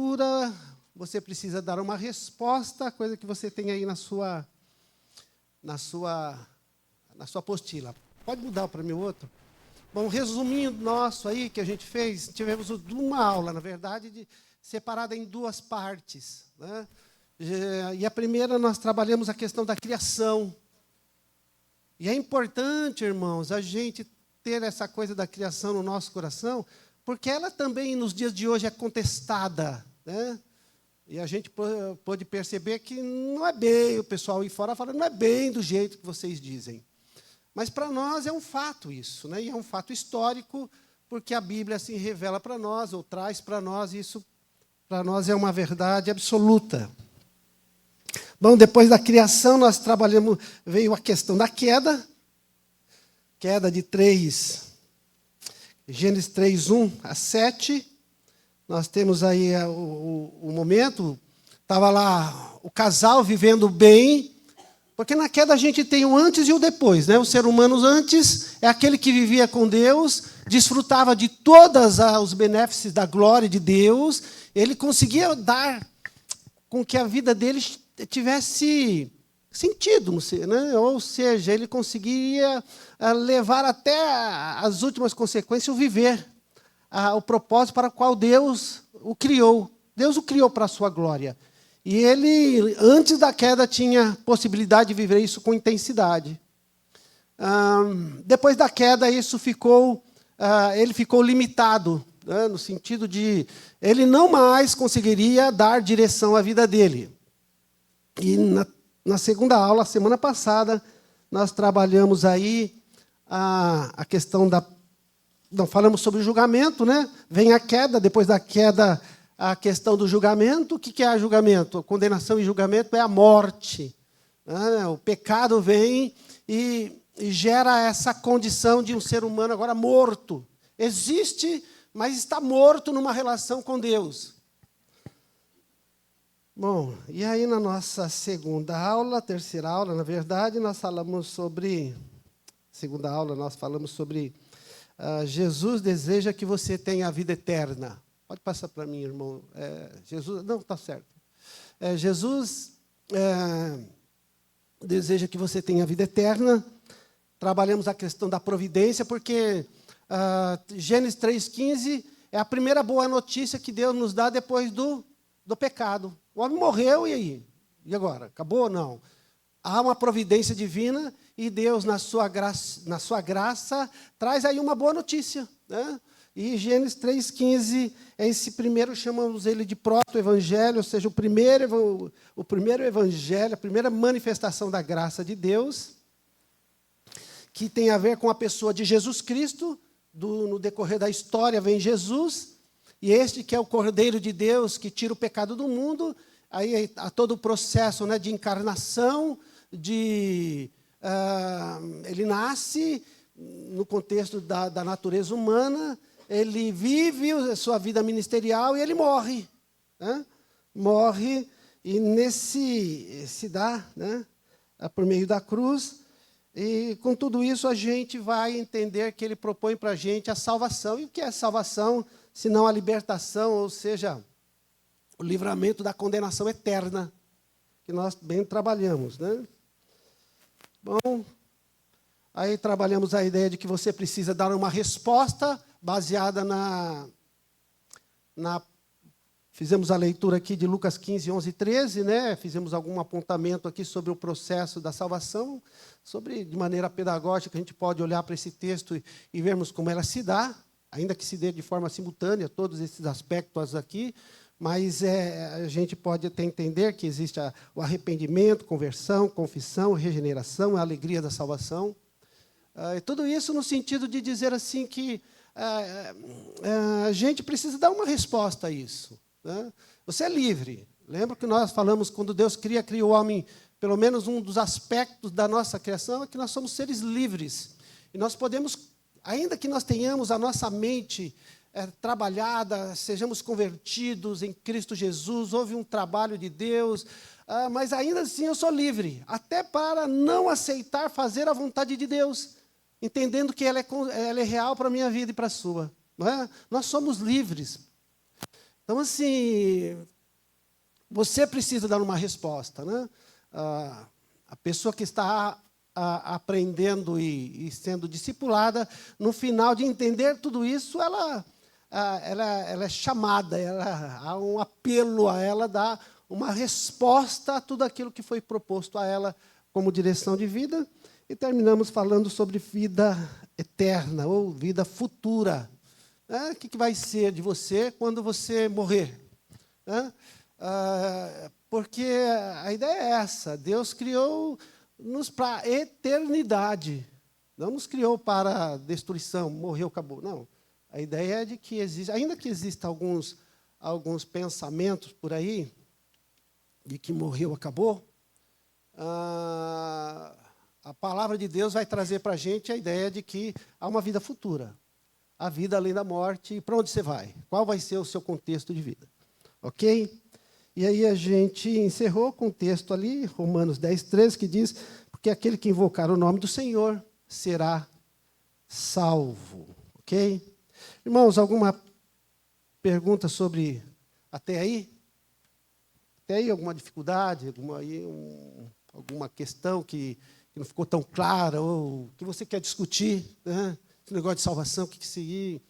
leitura, você precisa dar uma resposta, coisa que você tem aí na sua apostila. Pode mudar para mim o outro? Bom, resumindo nosso aí, que a gente fez, tivemos uma aula, na verdade, separada em duas partes, né? E a primeira, nós trabalhamos a questão da criação. E é importante, irmãos, a gente ter essa coisa da criação no nosso coração, porque ela também, nos dias de hoje, é contestada, né? E a gente pôde perceber que não é bem, o pessoal aí fora fala, não é bem do jeito que vocês dizem. Mas para nós é um fato isso, né? E é um fato histórico, porque a Bíblia assim revela para nós, ou traz para nós, e isso para nós é uma verdade absoluta. Bom, depois da criação, nós trabalhamos, veio a questão da queda de Gênesis 3, 1 a 7. Nós temos aí o momento, estava lá o casal vivendo bem, porque na queda a gente tem o antes e o depois, né? O ser humano antes é aquele que vivia com Deus, desfrutava de todos os benefícios da glória de Deus, ele conseguia dar com que a vida dele tivesse sentido, né? Ou seja, ele conseguia levar até as últimas consequências o viver, o propósito para o qual Deus o criou. Deus o criou para a sua glória. E ele, antes da queda, tinha possibilidade de viver isso com intensidade. Depois da queda, ele ficou limitado, né, no sentido de ele não mais conseguiria dar direção à vida dele. E na segunda aula, semana passada, nós trabalhamos aí a questão não falamos sobre o julgamento, né? Vem a queda, depois da queda, a questão do julgamento. O que é julgamento? A condenação e julgamento é a morte, né? O pecado vem e gera essa condição de um ser humano agora morto. Existe, mas está morto numa relação com Deus. Bom, e aí na nossa terceira aula, na verdade, nós falamos sobre... Segunda aula, nós falamos sobre... Jesus deseja que você tenha a vida eterna. Pode passar para mim, irmão. Jesus, não, está certo. Jesus deseja que você tenha a vida eterna. Trabalhamos a questão da providência, porque Gênesis 3,15 é a primeira boa notícia que Deus nos dá depois do pecado. O homem morreu, e aí? E agora? Acabou ou não? Há uma providência divina e Deus, na sua graça, traz aí uma boa notícia, né? E Gênesis 3,15 é esse primeiro, chamamos ele de proto-evangelho, ou seja, o primeiro evangelho, a primeira manifestação da graça de Deus, que tem a ver com a pessoa de Jesus Cristo. No decorrer da história vem Jesus, e este que é o Cordeiro de Deus, que tira o pecado do mundo. Aí há todo o processo, né, de encarnação, ele nasce no contexto da natureza humana, ele vive a sua vida ministerial e ele morre, né? Morre, e se dá, né, por meio da cruz. E com tudo isso a gente vai entender que ele propõe para a gente a salvação. E o que é salvação, senão a libertação, ou seja, o livramento da condenação eterna, que nós bem trabalhamos, né? Bom, aí trabalhamos a ideia de que você precisa dar uma resposta baseada fizemos a leitura aqui de Lucas 15, 11 e 13, né? Fizemos algum apontamento aqui sobre o processo da salvação, de maneira pedagógica, a gente pode olhar para esse texto e vermos como ela se dá, ainda que se dê de forma simultânea, todos esses aspectos aqui, mas a gente pode até entender que existe o arrependimento, conversão, confissão, regeneração, a alegria da salvação. E tudo isso no sentido de dizer assim que a gente precisa dar uma resposta a isso, né? Você é livre. Lembra que nós falamos, quando Deus cria o homem, pelo menos um dos aspectos da nossa criação é que nós somos seres livres. E nós podemos, ainda que nós tenhamos a nossa mente trabalhada, sejamos convertidos em Cristo Jesus, houve um trabalho de Deus, mas ainda assim eu sou livre, até para não aceitar fazer a vontade de Deus, entendendo que ela é real para a minha vida e para a sua. Não é? Nós somos livres. Então, assim, você precisa dar uma resposta, né? A pessoa que está aprendendo e sendo discipulada, no final de entender tudo isso, ela é chamada, há um apelo a ela dar uma resposta a tudo aquilo que foi proposto a ela como direção de vida. E terminamos falando sobre vida eterna ou vida futura. O que vai ser de você quando você morrer? Porque a ideia é essa: Deus criou-nos para a eternidade. Não nos criou para destruição, morreu, acabou. Não. A ideia é de que existe, ainda que existam alguns pensamentos por aí, de que morreu, acabou, a palavra de Deus vai trazer para a gente a ideia de que há uma vida futura. A vida além da morte. E para onde você vai? Qual vai ser o seu contexto de vida? Ok? E aí a gente encerrou com o texto ali, Romanos 10, 13, que diz: porque aquele que invocar o nome do Senhor será salvo. Ok? Irmãos, alguma pergunta sobre até aí? Até aí alguma dificuldade, alguma questão que não ficou tão clara, ou que você quer discutir, né? Esse negócio de salvação, o que seguir?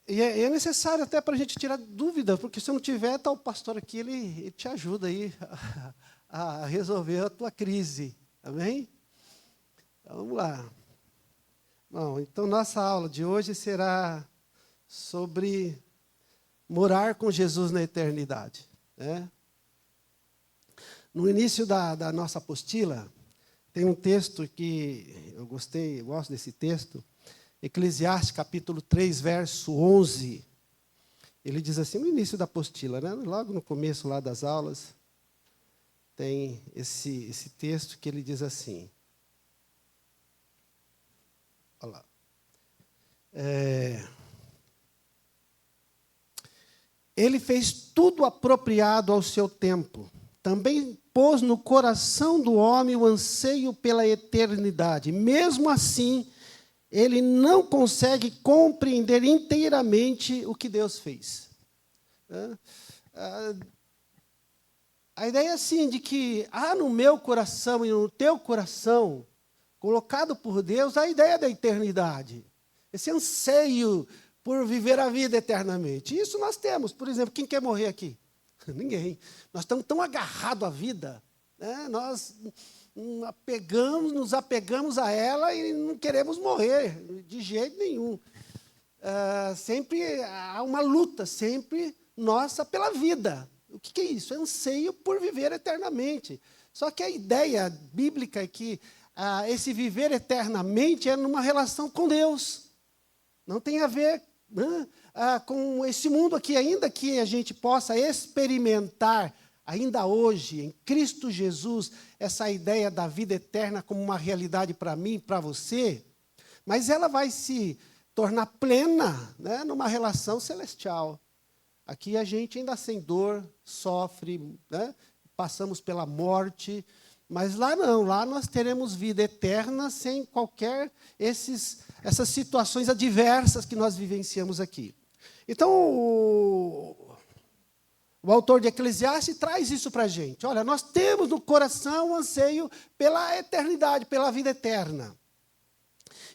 E é necessário até para a gente tirar dúvida, porque se não tiver, está o pastor aqui, ele te ajuda aí a resolver a tua crise. Amém? Então, vamos lá. Bom, então, nossa aula de hoje será sobre morar com Jesus na eternidade. Né? No início da nossa apostila, tem um texto que eu gosto desse texto, Eclesiastes, capítulo 3, verso 11. Ele diz assim, no início da apostila, né? Logo no começo lá das aulas, tem esse texto que ele diz assim. Olha lá. Ele fez tudo apropriado ao seu tempo. Também pôs no coração do homem o anseio pela eternidade. Mesmo assim, ele não consegue compreender inteiramente o que Deus fez. A ideia é assim, de que há no meu coração e no teu coração, colocado por Deus, a ideia da eternidade. Esse anseio por viver a vida eternamente. Isso nós temos. Por exemplo, quem quer morrer aqui? Ninguém. Nós estamos tão agarrados à vida, né? Nós nos apegamos a ela e não queremos morrer, de jeito nenhum. Sempre há uma luta, sempre nossa, pela vida. O que é isso? É anseio por viver eternamente. Só que a ideia bíblica é que esse viver eternamente é numa relação com Deus. Não tem a ver, né, com esse mundo aqui, ainda que a gente possa experimentar, ainda hoje, em Cristo Jesus, essa ideia da vida eterna como uma realidade para mim, para você, mas ela vai se tornar plena, né, numa relação celestial. Aqui a gente ainda sem dor, sofre, né, passamos pela morte, mas lá não, lá nós teremos vida eterna sem qualquer essas situações adversas que nós vivenciamos aqui. Então, o autor de Eclesiastes traz isso para a gente. Olha, nós temos no coração um anseio pela eternidade, pela vida eterna.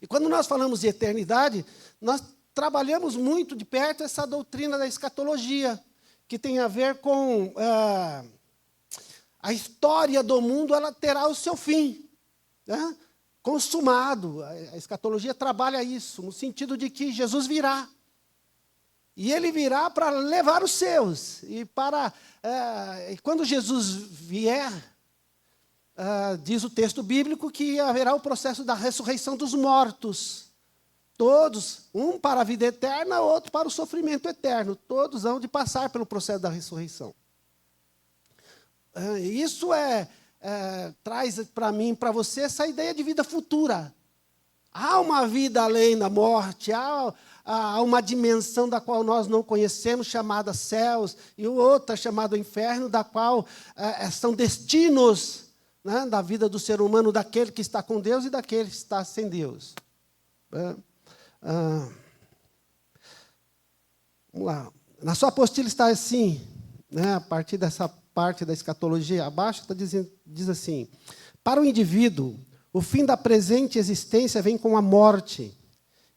E quando nós falamos de eternidade, nós trabalhamos muito de perto essa doutrina da escatologia, que tem a ver com a história do mundo, ela terá o seu fim, né? Consumado. A escatologia trabalha isso, no sentido de que Jesus virá. E ele virá para levar os seus. E quando Jesus vier, diz o texto bíblico que haverá o processo da ressurreição dos mortos. Todos, um para a vida eterna, outro para o sofrimento eterno. Todos hão de passar pelo processo da ressurreição. Isso traz para mim, para você, essa ideia de vida futura. Há uma vida além da morte, há uma dimensão da qual nós não conhecemos, chamada céus, e outra chamada inferno, da qual são destinos, né, da vida do ser humano, daquele que está com Deus e daquele que está sem Deus. Vamos lá. Na sua apostila está assim, né, a partir dessa parte da escatologia abaixo, diz assim: para o indivíduo, o fim da presente existência vem com a morte,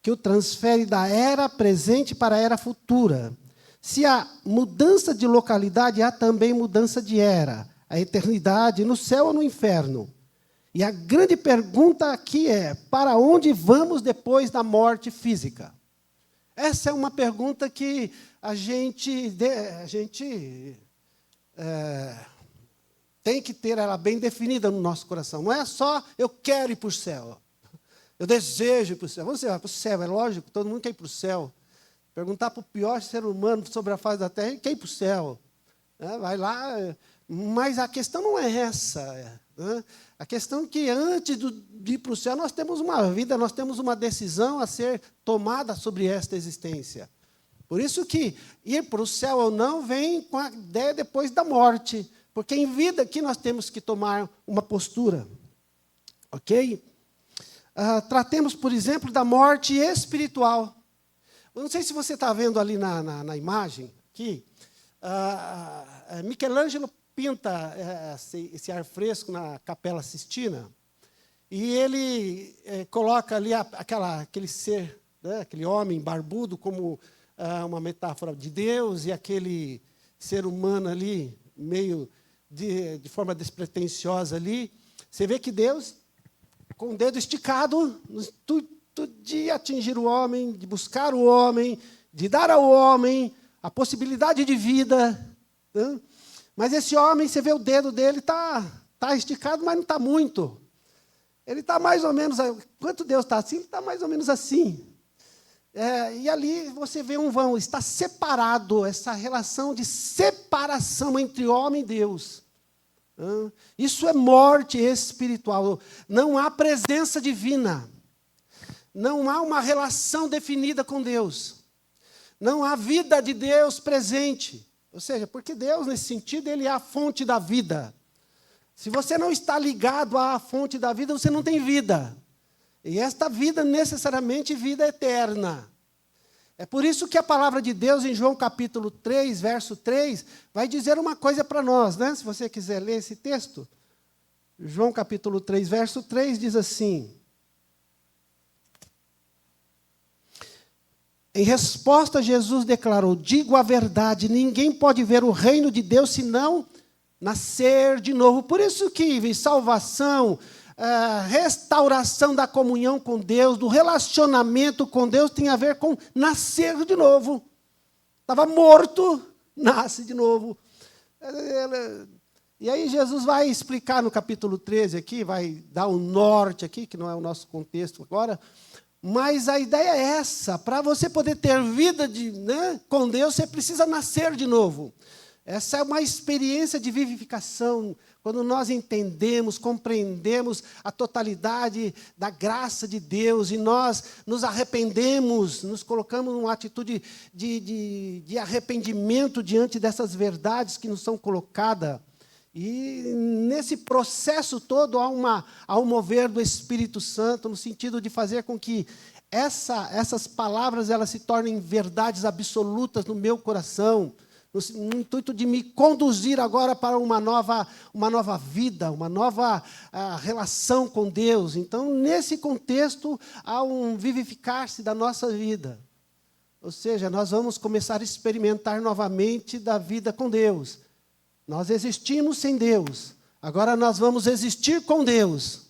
que o transfere da era presente para a era futura. Se há mudança de localidade, há também mudança de era, a eternidade, no céu ou no inferno. E a grande pergunta aqui é: para onde vamos depois da morte física? Essa é uma pergunta que a gente tem que ter ela bem definida no nosso coração. Não é só eu quero ir para o céu, eu desejo ir para o céu. Você vai para o céu, é lógico, todo mundo quer ir para o céu. Perguntar para o pior ser humano sobre a face da terra, ele quer ir para o céu. Vai lá, mas a questão não é essa. A questão é que antes de ir para o céu, nós temos uma vida, nós temos uma decisão a ser tomada sobre esta existência. Por isso que ir para o céu ou não vem com a ideia depois da morte. Porque em vida aqui nós temos que tomar uma postura. Ok? Tratemos, por exemplo, da morte espiritual. Eu não sei se você está vendo ali na imagem, aqui, Michelangelo pinta esse ar-fresco na Capela Sistina, e ele coloca ali aquele ser, né, aquele homem barbudo, como uma metáfora de Deus, e aquele ser humano ali, meio de forma despretensiosa ali. Você vê que Deus, com o dedo esticado, no intuito de atingir o homem, de buscar o homem, de dar ao homem a possibilidade de vida. Né? Mas esse homem, você vê o dedo dele, está esticado, mas não está muito. Ele está mais ou menos... Quanto Deus está assim, ele está mais ou menos assim. E ali você vê um vão, está separado, essa relação de separação entre homem e Deus. Isso é morte espiritual. Não há presença divina. Não há uma relação definida com Deus. Não há vida de Deus presente. Ou seja, porque Deus, nesse sentido, Ele é a fonte da vida. Se você não está ligado à fonte da vida, você não tem vida. E esta vida, necessariamente, vida eterna. É por isso que a palavra de Deus, em João capítulo 3, verso 3, vai dizer uma coisa para nós, né? Se você quiser ler esse texto. João capítulo 3, verso 3, diz assim: em resposta, Jesus declarou: digo a verdade, ninguém pode ver o reino de Deus senão nascer de novo. Por isso que salvação, restauração da comunhão com Deus, do relacionamento com Deus, tem a ver com nascer de novo. Estava morto, nasce de novo. E aí Jesus vai explicar no capítulo 13 aqui, vai dar um norte aqui, que não é o nosso contexto agora, mas a ideia é essa: para você poder ter vida com Deus, você precisa nascer de novo. Essa é uma experiência de vivificação, quando nós entendemos, compreendemos a totalidade da graça de Deus e nós nos arrependemos, nos colocamos numa atitude de arrependimento diante dessas verdades que nos são colocadas. E nesse processo todo há um mover do Espírito Santo, no sentido de fazer com que essas palavras elas se tornem verdades absolutas no meu coração, no intuito de me conduzir agora para uma nova vida, uma nova relação com Deus. Então, nesse contexto, há um vivificar-se da nossa vida. Ou seja, nós vamos começar a experimentar novamente da vida com Deus. Nós existimos sem Deus, agora nós vamos existir com Deus.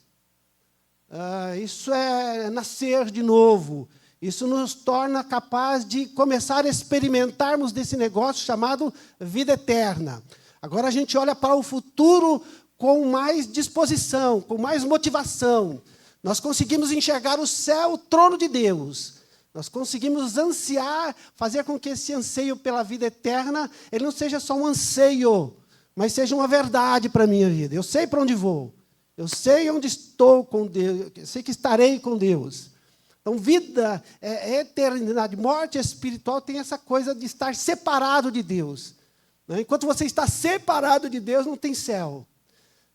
Isso é nascer de novo. Isso nos torna capaz de começar a experimentarmos desse negócio chamado vida eterna. Agora a gente olha para o futuro com mais disposição, com mais motivação. Nós conseguimos enxergar o céu, o trono de Deus. Nós conseguimos ansiar, fazer com que esse anseio pela vida eterna, ele não seja só um anseio, mas seja uma verdade para a minha vida. Eu sei para onde vou. Eu sei onde estou com Deus. Eu sei que estarei com Deus. Então, vida, eternidade, morte espiritual tem essa coisa de estar separado de Deus. Enquanto você está separado de Deus, não tem céu.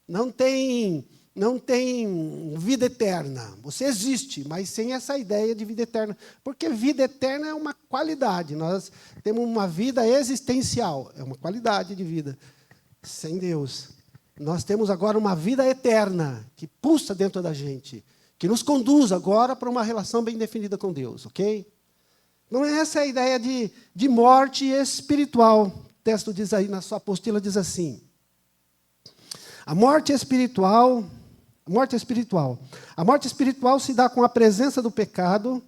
Não tem não tem vida eterna. Você existe, mas sem essa ideia de vida eterna. Porque vida eterna é uma qualidade. Nós temos uma vida existencial, é uma qualidade de vida. Sem Deus. Nós temos agora uma vida eterna, que pulsa dentro da gente, que nos conduz agora para uma relação bem definida com Deus, ok? Não é essa a ideia de morte espiritual. O texto diz aí, na sua apostila, diz assim: A morte espiritual se dá com a presença do pecado,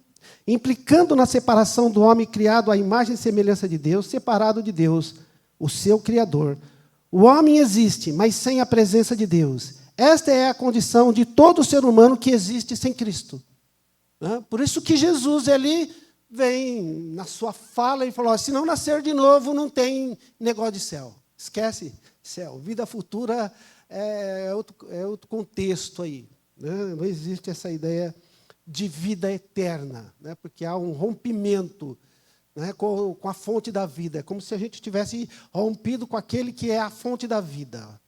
implicando na separação do homem criado à imagem e semelhança de Deus, separado de Deus, o seu Criador. O homem existe, mas sem a presença de Deus. Esta é a condição de todo ser humano que existe sem Cristo. Por isso que Jesus, ele vem na sua fala e falou: se não nascer de novo, não tem negócio de céu. Esquece céu. Vida futura é outro contexto aí. Não existe essa ideia de vida eterna, porque há um rompimento com a fonte da vida. É como se a gente tivesse rompido com aquele que é a fonte da vida.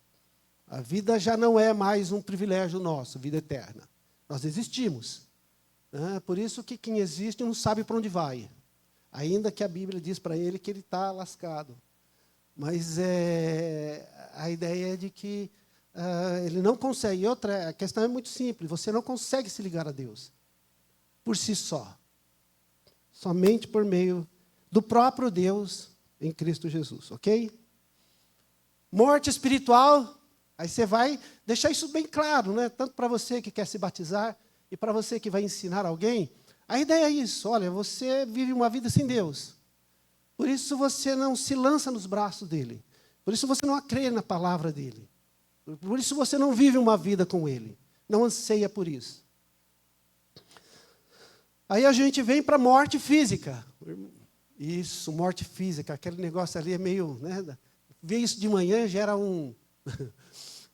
A vida já não é mais um privilégio nosso, vida eterna. Nós existimos. Por isso que quem existe não sabe para onde vai. Ainda que a Bíblia diz para ele que ele está lascado. Mas a ideia é de que ele não consegue. E outra, a questão é muito simples. Você não consegue se ligar a Deus por si só. Somente por meio do próprio Deus em Cristo Jesus, ok? Morte espiritual, aí você vai deixar isso bem claro, tanto para você que quer se batizar e para você que vai ensinar alguém. A ideia é isso: olha, você vive uma vida sem Deus. Por isso você não se lança nos braços dele. Por isso você não crê na palavra dele. Por isso você não vive uma vida com ele. Não anseia por isso. Aí a gente vem para a morte física. Isso, morte física. Aquele negócio ali é meio... ver isso de manhã gera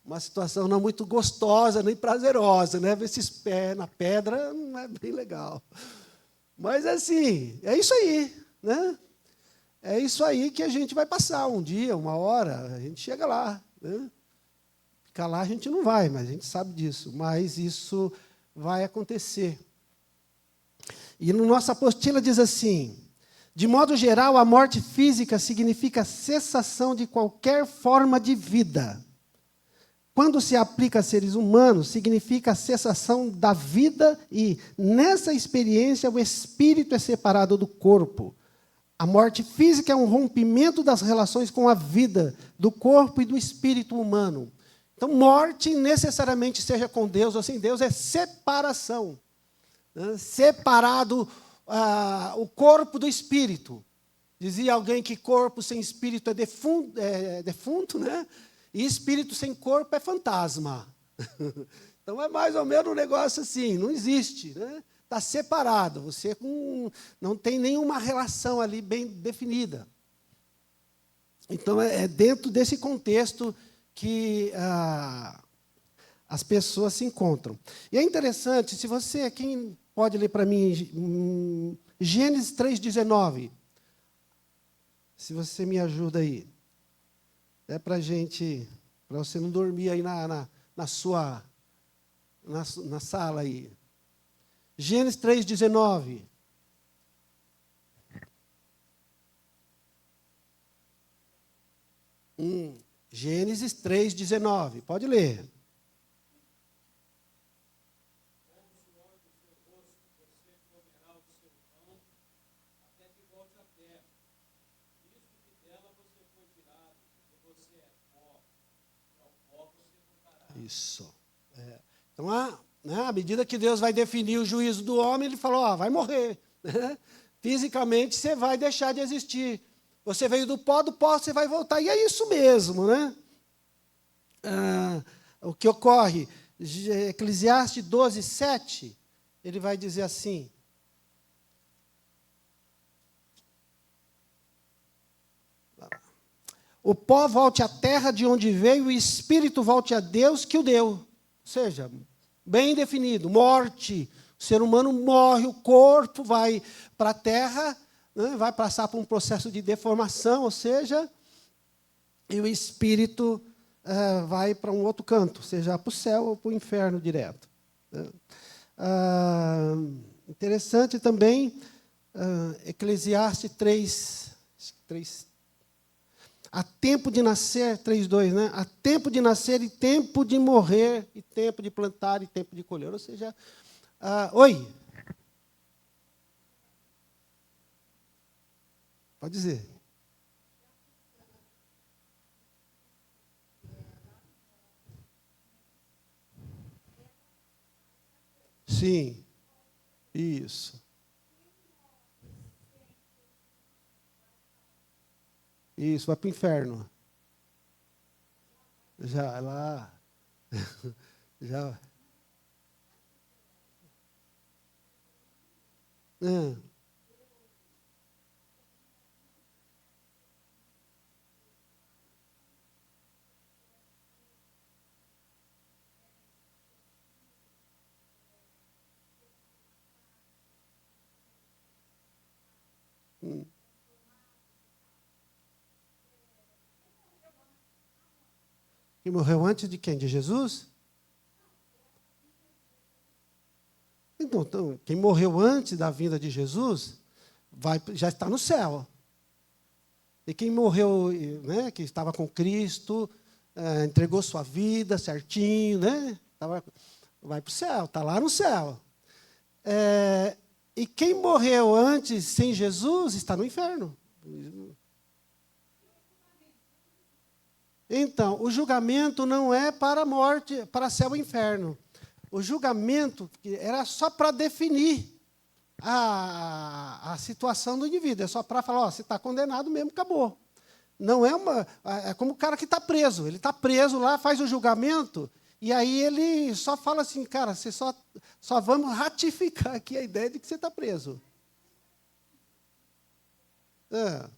uma situação não muito gostosa, nem prazerosa. Ver esses pés na pedra não é bem legal. Mas, assim, é isso aí. É isso aí que a gente vai passar um dia, uma hora, a gente chega lá. Ficar lá a gente não vai, mas a gente sabe disso. Mas isso vai acontecer. E no nossa apostila diz assim: de modo geral, a morte física significa cessação de qualquer forma de vida. Quando se aplica a seres humanos, significa a cessação da vida e, nessa experiência, o espírito é separado do corpo. A morte física é um rompimento das relações com a vida, do corpo e do espírito humano. Então, morte necessariamente seja com Deus ou sem Deus, é separação. Separado o corpo do espírito. Dizia alguém que corpo sem espírito é defunto, e espírito sem corpo é fantasma. Então, é mais ou menos um negócio assim, não existe. Está separado, você não tem nenhuma relação ali bem definida. Então, é dentro desse contexto que as pessoas se encontram. E é interessante, se você, quem pode ler para mim Gênesis 3,19, se você me ajuda aí. É para você não dormir aí na sala aí. Gênesis 3,19. Gênesis 3,19. Pode ler. Isso. Então, à medida que Deus vai definir o juízo do homem, ele falou: vai morrer. Fisicamente, você vai deixar de existir. Você veio do pó você vai voltar. E é isso mesmo. O que ocorre? Eclesiastes 12:7, ele vai dizer assim: o pó volte à terra de onde veio, o espírito volte a Deus que o deu. Ou seja, bem definido, morte. O ser humano morre, o corpo vai para a terra, vai passar por um processo de deformação, ou seja, e o espírito vai para um outro canto, seja para o céu ou para o inferno direto. Né? Interessante também, Eclesiastes 3, há tempo de nascer, 3:2, né? Há tempo de nascer e tempo de morrer, e tempo de plantar e tempo de colher. Ou seja, oi. Pode dizer. Sim, isso. Isso, vai para o inferno. Já, lá. Já. Ah, hum. Que morreu antes de quem? De Jesus? Então, quem morreu antes da vinda de Jesus já está no céu. E quem morreu, né, que estava com Cristo, entregou sua vida certinho, né, vai para o céu, está lá no céu. E quem morreu antes sem Jesus está no inferno. Então, o julgamento não é para a morte, para céu e inferno. O julgamento era só para definir a situação do indivíduo. É só para falar, você está condenado mesmo, acabou. Não é é como o cara que está preso. Ele está preso lá, faz o julgamento, e aí ele só fala assim, cara, você só vamos ratificar aqui a ideia de que você está preso. É.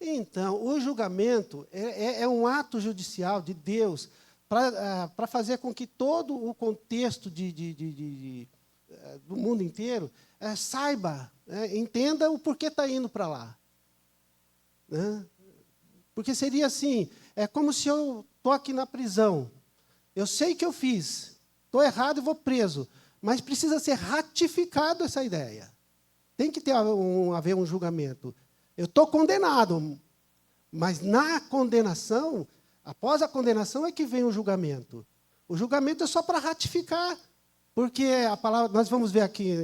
Então, o julgamento é um ato judicial de Deus para fazer com que todo o contexto do mundo inteiro saiba, entenda o porquê está indo para lá. Né? Porque seria assim, é como se eu estou aqui na prisão, eu sei que eu fiz, estou errado e vou preso, mas precisa ser ratificado essa ideia. Tem que haver um julgamento. Eu estou condenado, mas na condenação, após a condenação é que vem o julgamento. O julgamento é só para ratificar, porque a palavra, nós vamos ver aqui,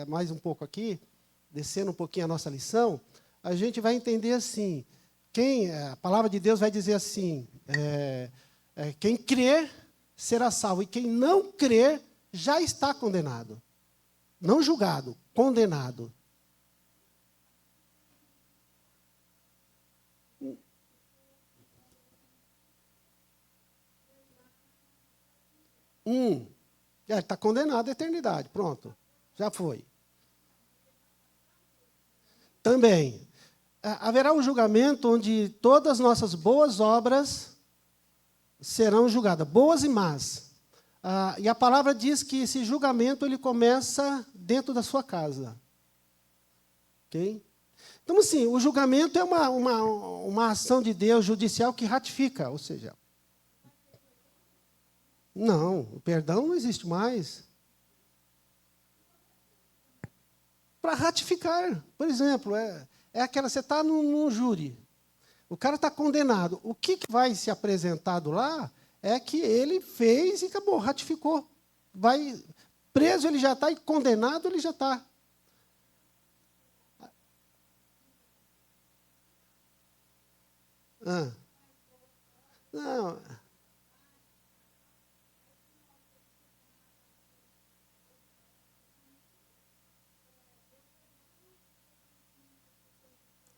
mais um pouco aqui, descendo um pouquinho a nossa lição, a gente vai entender assim, a palavra de Deus vai dizer assim, quem crer será salvo, e quem não crer já está condenado. Não julgado, condenado. Está condenado à eternidade, pronto, já foi. Também, haverá um julgamento onde todas as nossas boas obras serão julgadas, boas e más. E a palavra diz que esse julgamento ele começa dentro da sua casa. Ok? Então, assim, o julgamento é uma ação de Deus judicial que ratifica, ou seja, não, o perdão não existe mais. Para ratificar, por exemplo, você está num júri, o cara está condenado. O que vai se apresentado lá é que ele fez e acabou, ratificou. Preso ele já está e condenado ele já está. Não.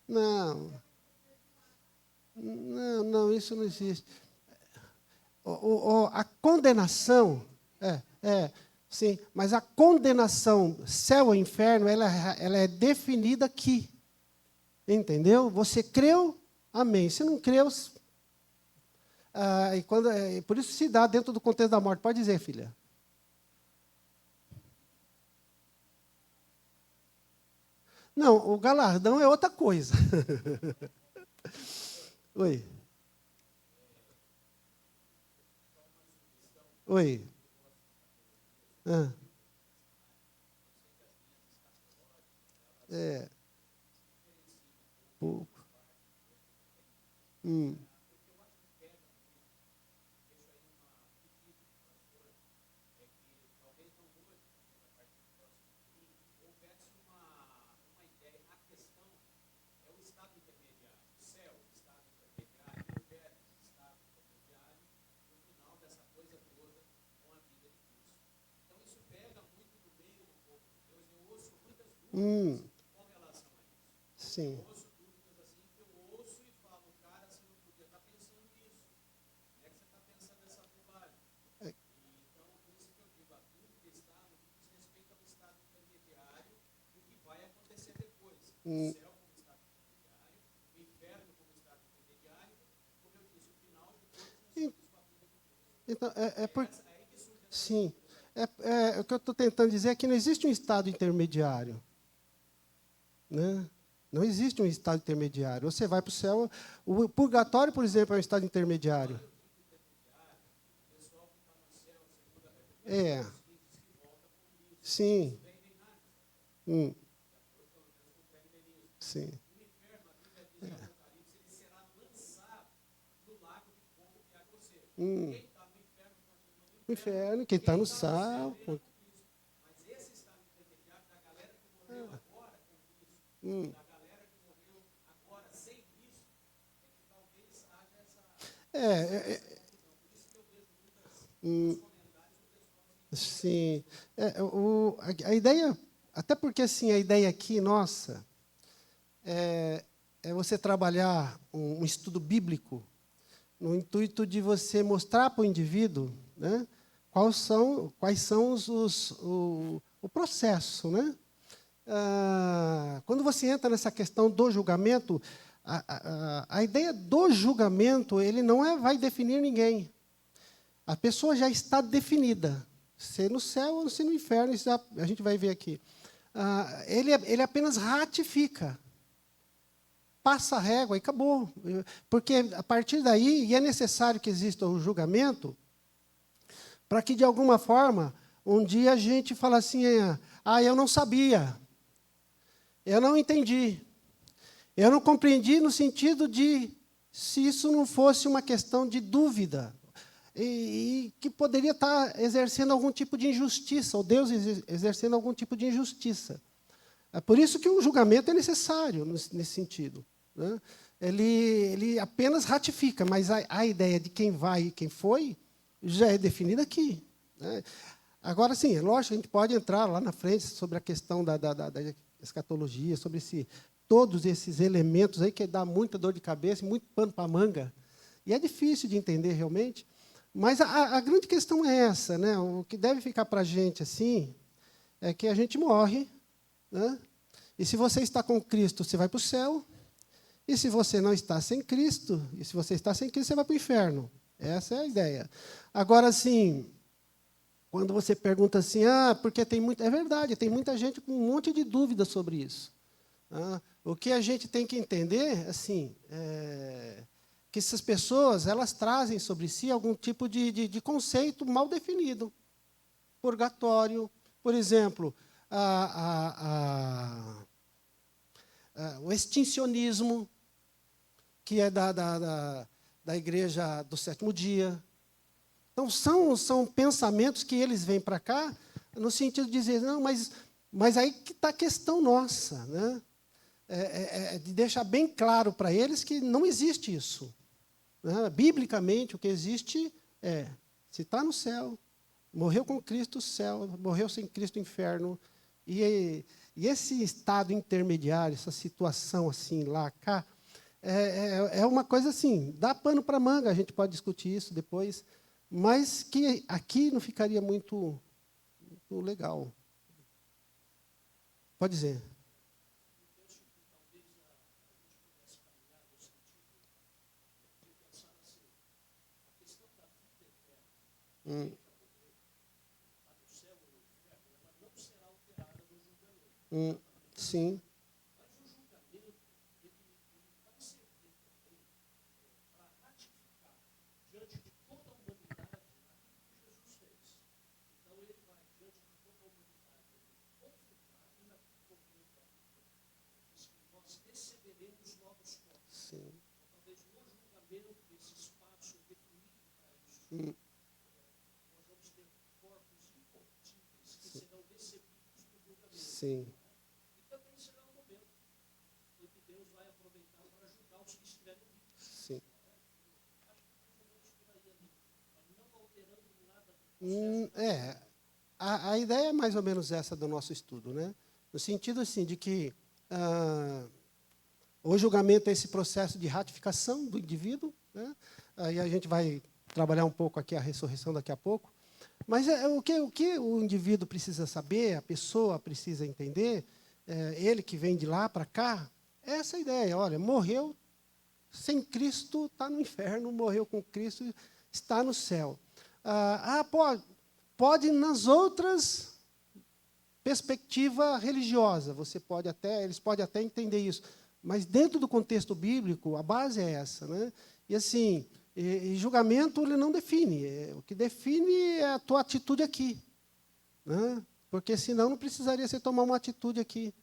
Não. Não, isso não existe. A condenação, sim, mas a condenação, céu ou inferno, ela é definida aqui. Entendeu? Você creu, amém. Se não creu, por isso se dá dentro do contexto da morte. Pode dizer, filha. Não, o galardão é outra coisa. Oi. Oi. Ah, é. Pouco. Hum. Hum. Sim. Hum. Então, sim. O que eu estou tentando dizer é que não existe um estado intermediário. Né? Não existe um estado intermediário. Você vai para o céu. O purgatório, por exemplo, é um estado intermediário. É. Sim. Hum. Sim. Hum. O inferno, quem está no sal. Hum. É, é, é, hum, sim. A ideia, até porque assim, a ideia aqui, nossa, é, é você trabalhar um estudo bíblico no intuito de você mostrar para o indivíduo, né, quais são o processo, né? Quando você entra nessa questão do julgamento, a ideia do julgamento, ele não vai definir ninguém. A pessoa já está definida, se no céu ou se no inferno, isso a gente vai ver aqui. Ele apenas ratifica, passa a régua e acabou. Porque a partir daí, e é necessário que exista o julgamento, para que, de alguma forma, um dia a gente fale assim, eu não sabia, eu não entendi, eu não compreendi no sentido de, se isso não fosse uma questão de dúvida, e que poderia estar exercendo algum tipo de injustiça, ou Deus exercendo algum tipo de injustiça. É por isso que o julgamento é necessário nesse sentido. Né? Ele apenas ratifica, mas a ideia de quem vai e quem foi já é definida aqui. Né? Agora, sim, é lógico, a gente pode entrar lá na frente sobre a questão da escatologia, sobre todos esses elementos aí que dá muita dor de cabeça, muito pano para manga. E é difícil de entender realmente. Mas a grande questão é essa, né? O que deve ficar para a gente assim é que a gente morre, né? E se você está com Cristo, você vai para o céu. E se você não está sem Cristo, e se você está sem Cristo, você vai para o inferno. Essa é a ideia. Agora, assim, quando você pergunta assim, porque tem muito. É verdade, tem muita gente com um monte de dúvidas sobre isso. O que a gente tem que entender, assim, que essas pessoas elas trazem sobre si algum tipo de conceito mal definido. Purgatório, por exemplo, o extincionismo, que é da igreja do sétimo dia. Então, são pensamentos que eles vêm para cá no sentido de dizer, não, mas aí que está a questão nossa, né? De deixar bem claro para eles que não existe isso. Né? Biblicamente, o que existe se está no céu, morreu com Cristo, céu, morreu sem Cristo, inferno. E esse estado intermediário, essa situação assim, lá, cá, é uma coisa assim, dá pano para manga, a gente pode discutir isso depois, mas que aqui não ficaria muito legal. Pode dizer. Hum. Sim. Hum. Sim. Sim. A ideia é mais ou menos essa do nosso estudo, né? No sentido assim de que o julgamento é esse processo de ratificação do indivíduo, né? Aí a gente vai trabalhar um pouco aqui a ressurreição daqui a pouco. Mas o que o indivíduo precisa saber, a pessoa precisa entender, ele que vem de lá para cá, é essa ideia. Olha, morreu sem Cristo, está no inferno, morreu com Cristo, está no céu. Pode nas outras perspectiva religiosa, eles podem até entender isso, mas dentro do contexto bíblico, a base é essa, né? E assim, julgamento ele não define, o que define é a tua atitude aqui, né? Porque senão não precisaria você tomar uma atitude aqui.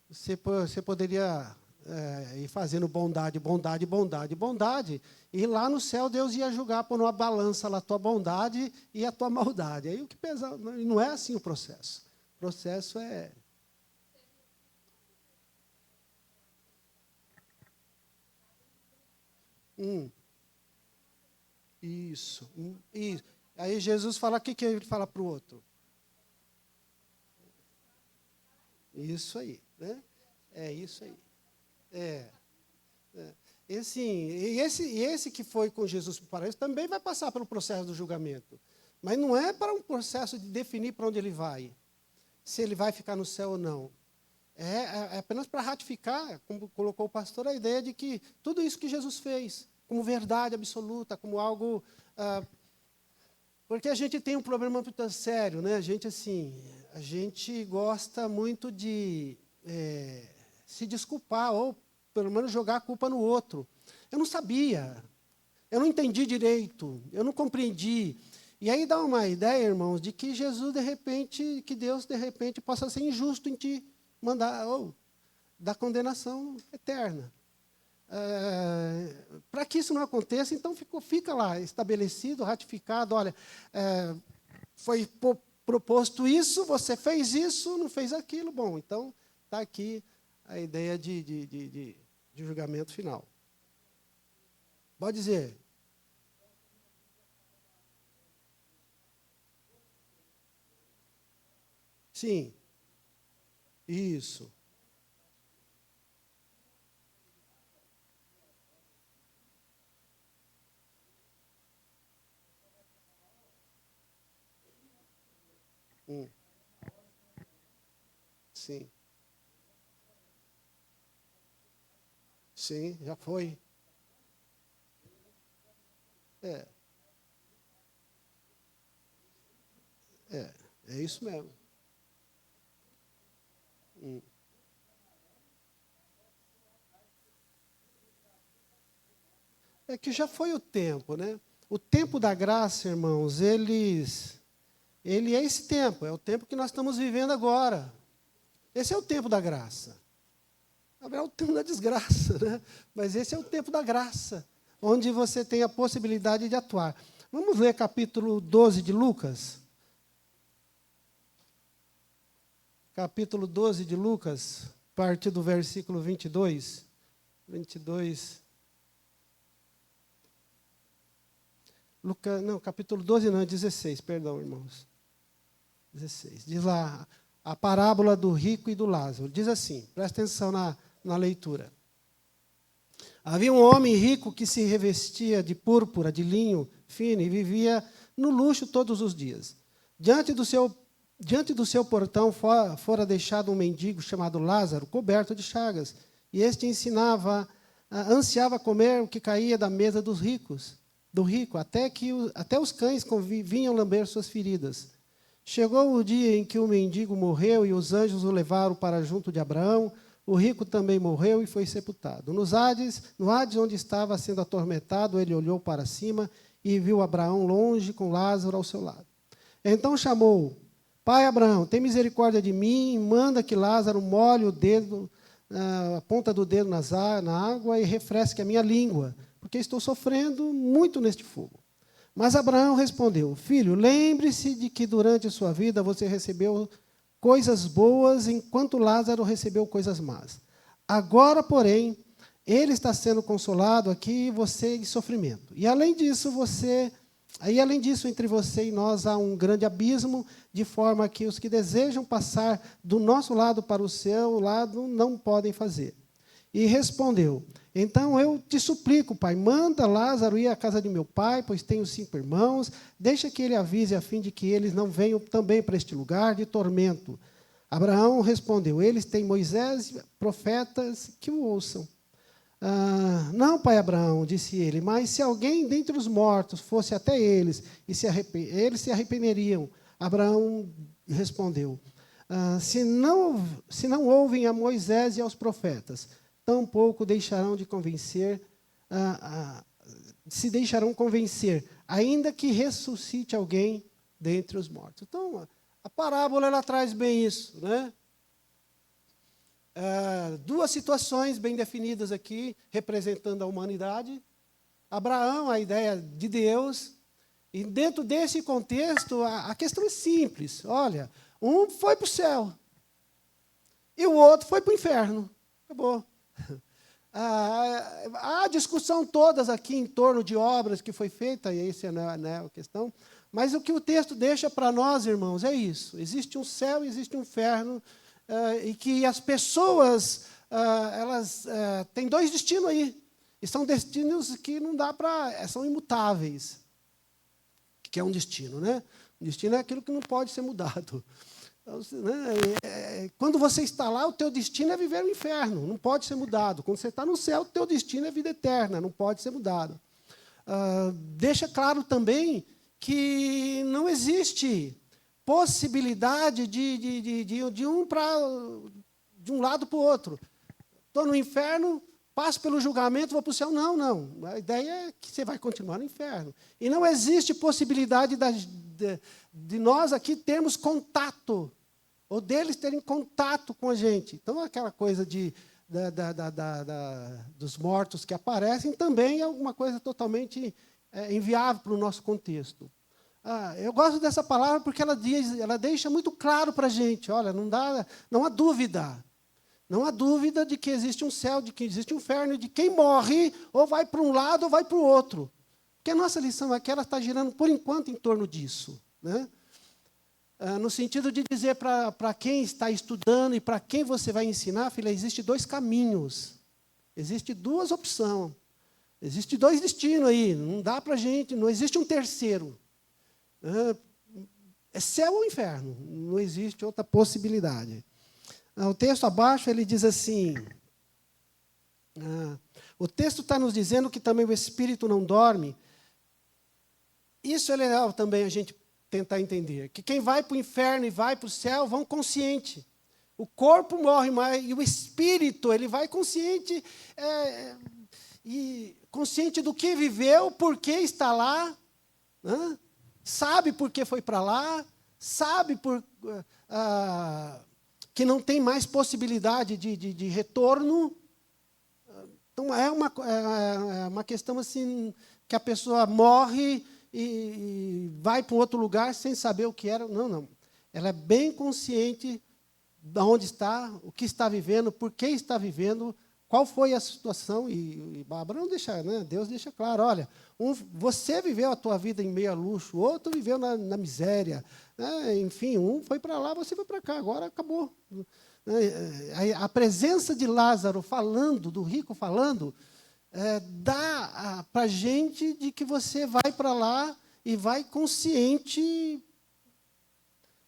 Você poderia ir fazendo bondade, bondade, bondade, bondade, e lá no céu Deus ia julgar por uma balança lá a tua bondade e a tua maldade. Aí o que pesa, não é assim o processo. O processo é... Isso. Aí Jesus fala, o que ele fala para o outro? Isso aí, né? É isso aí. Esse que foi com Jesus para o paraíso também vai passar pelo processo do julgamento. Mas não é para um processo de definir para onde ele vai, se ele vai ficar no céu ou não. É apenas para ratificar, como colocou o pastor, a ideia de que tudo isso que Jesus fez, como verdade absoluta, como algo... porque a gente tem um problema muito sério, né? A gente gosta muito de se desculpar, ou pelo menos jogar a culpa no outro. Eu não sabia, eu não entendi direito, eu não compreendi. E aí dá uma ideia, irmãos, de que Deus, de repente, possa ser injusto em ti, mandar, dar condenação eterna. Para que isso não aconteça, então fica lá estabelecido, ratificado, olha, foi proposto isso, você fez isso, não fez aquilo, bom, então está aqui a ideia de julgamento final. Pode dizer. Sim. Isso. Sim. Sim, já foi. É, é isso mesmo. É que já foi o tempo, né? O tempo da graça, irmãos, ele é esse tempo, é o tempo que nós estamos vivendo agora. Esse é o tempo da graça. É o tempo da desgraça, né? Mas esse é o tempo da graça, onde você tem a possibilidade de atuar. Vamos ler capítulo 12 de Lucas? Capítulo 12 de Lucas, a partir do versículo 22. 22. Capítulo 12 não, 16, perdão, irmãos. 16. Diz lá, a parábola do rico e do Lázaro. Diz assim, presta atenção na leitura. Havia um homem rico que se revestia de púrpura, de linho fino, e vivia no luxo todos os dias. Diante do seu portão fora deixado um mendigo chamado Lázaro, coberto de chagas, e este ansiava comer o que caía da mesa do rico, até os cães vinham lamber suas feridas. Chegou o dia em que o mendigo morreu e os anjos o levaram para junto de Abraão. O rico também morreu e foi sepultado. No Hades onde estava sendo atormentado, ele olhou para cima e viu Abraão longe com Lázaro ao seu lado. Então chamou: Pai Abraão, tem misericórdia de mim, manda que Lázaro molhe a ponta do dedo na água e refresque a minha língua, porque estou sofrendo muito neste fogo. Mas Abraão respondeu: filho, lembre-se de que durante a sua vida você recebeu coisas boas, enquanto Lázaro recebeu coisas más. Agora, porém, ele está sendo consolado aqui e você em sofrimento. E além disso, entre você e nós há um grande abismo, de forma que os que desejam passar do nosso lado para o seu lado não podem fazer. E respondeu: então eu te suplico, pai, manda Lázaro ir à casa de meu pai, pois tenho 5 irmãos, deixa que ele avise, a fim de que eles não venham também para este lugar de tormento. Abraão respondeu: eles têm Moisés e profetas que o ouçam. Não, pai Abraão, disse ele, mas se alguém dentre os mortos fosse até eles, eles se arrependeriam. Abraão respondeu: se não ouvem a Moisés e aos profetas, tampouco deixarão de convencer, se deixarão convencer, ainda que ressuscite alguém dentre os mortos. Então, a parábola ela traz bem isso, né? 2 situações bem definidas aqui, representando a humanidade. Abraão, a ideia de Deus. E dentro desse contexto, a questão é simples. Olha, um foi para o céu e o outro foi para o inferno. Acabou. Há discussão todas aqui em torno de obras que foi feita, e essa não é a questão. Mas o que o texto deixa para nós, irmãos, é isso. Existe um céu e existe um inferno. E que as pessoas, elas têm 2 destinos aí. E são destinos que não dá para... são imutáveis. O que é um destino, né? Um destino é aquilo que não pode ser mudado. Então, quando você está lá, o teu destino é viver o inferno, não pode ser mudado. Quando você está no céu, o teu destino é vida eterna, não pode ser mudado. Deixa claro também que não existe possibilidade de um lado para o outro. Estou no inferno, passo pelo julgamento, vou para o céu. Não, não. A ideia é que você vai continuar no inferno. E não existe possibilidade de nós aqui termos contato, ou deles terem contato com a gente. Então, aquela coisa dos mortos que aparecem também é alguma coisa totalmente inviável para o nosso contexto. Eu gosto dessa palavra porque ela deixa muito claro para a gente. Olha, não há dúvida. Não há dúvida de que existe um céu, de que existe um inferno, de quem morre ou vai para um lado ou vai para o outro. Porque a nossa lição aqui ela está girando, por enquanto, em torno disso. Né? No sentido de dizer para quem está estudando e para quem você vai ensinar, filha, existe 2 caminhos. Existe 2 opções. Existe 2 destinos aí. Não dá para a gente, não existe um terceiro. É céu ou inferno, não existe outra possibilidade. O texto abaixo ele diz assim, o texto está nos dizendo que também o espírito não dorme. Isso é legal também a gente tentar entender, que quem vai para o inferno e vai para o céu vão consciente. O corpo morre, mas e o espírito ele vai consciente, e consciente do que viveu, por que está lá, sabe por que foi para lá, sabe que não tem mais possibilidade de retorno. Então, é uma questão assim, que a pessoa morre e vai para um outro lugar sem saber o que era. Não, não. Ela é bem consciente de onde está, o que está vivendo, por que está vivendo, qual foi a situação. E Bárbara não deixa, né? Deus deixa claro, olha, você viveu a tua vida em meio a luxo, o outro viveu na miséria. Enfim, um foi para lá, você foi para cá, agora acabou. A presença de Lázaro falando, do rico falando, dá para a gente de que você vai para lá e vai consciente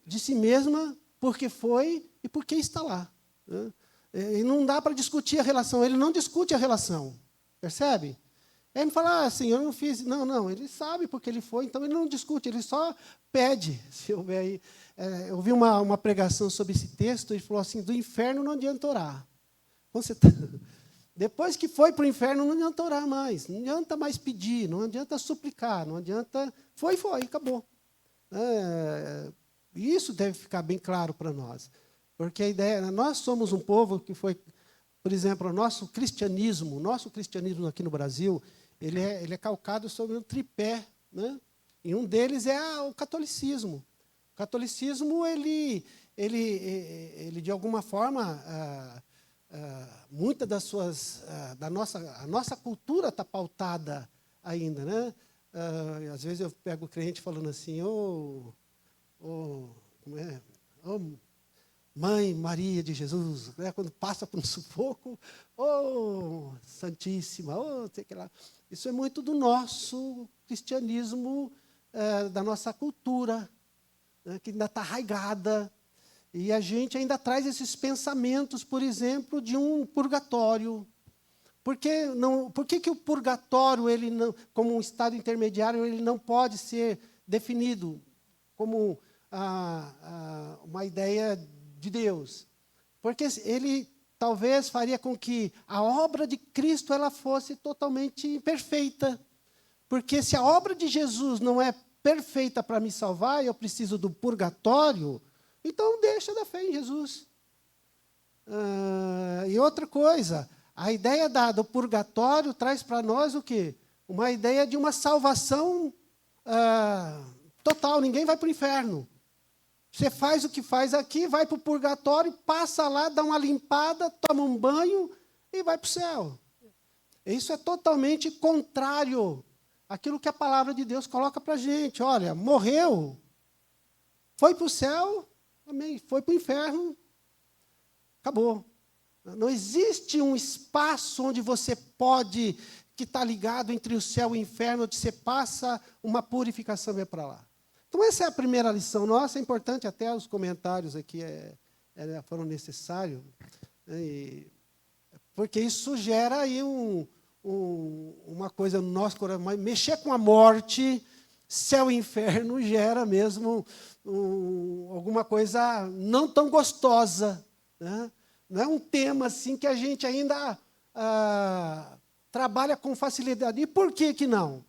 de si mesma, porque foi e porque está lá. E não dá para discutir a relação, ele não discute a relação, percebe? Ele não fala assim, eu não fiz. Não, não, ele sabe porque ele foi, então ele não discute, ele só pede. Se eu ver aí, eu vi uma pregação sobre esse texto, ele falou assim, do inferno não adianta orar. Depois que foi para o inferno, não adianta orar mais, não adianta mais pedir, não adianta suplicar, não adianta... Foi, acabou. Isso deve ficar bem claro para nós. Porque a ideia, nós somos um povo que foi, por exemplo, o nosso cristianismo aqui no Brasil, ele é calcado sobre um tripé, né? E um deles é o catolicismo. O catolicismo, ele de alguma forma, muita das suas, a nossa cultura está pautada ainda, né? Às vezes eu pego o crente falando assim, como é? Mãe Maria de Jesus, né? Quando passa por um sufoco, Santíssima, sei que lá. Isso é muito do nosso cristianismo, da nossa cultura, né? Que ainda está arraigada. E a gente ainda traz esses pensamentos, por exemplo, de um purgatório. Por que o purgatório, ele não, como um estado intermediário, ele não pode ser definido como uma ideia de Deus? Porque ele talvez faria com que a obra de Cristo ela fosse totalmente imperfeita. Porque se a obra de Jesus não é perfeita para me salvar, eu preciso do purgatório, então deixa da fé em Jesus. E outra coisa, a ideia do purgatório traz para nós o quê? Uma ideia de uma salvação total, ninguém vai para o inferno. Você faz o que faz aqui, vai para o purgatório, passa lá, dá uma limpada, toma um banho e vai para o céu. Isso é totalmente contrário àquilo que a palavra de Deus coloca para a gente. Olha, morreu, foi para o céu, amém, foi para o inferno, acabou. Não existe um espaço onde você pode, que está ligado entre o céu e o inferno, onde você passa uma purificação e vai para lá. Então, essa é a primeira lição nossa. É importante, até os comentários aqui foram necessários, né, porque isso gera aí uma coisa no nosso coração. Mexer com a morte, céu e inferno, gera mesmo alguma coisa não tão gostosa, né? Não é um tema assim que a gente ainda trabalha com facilidade. E por que não?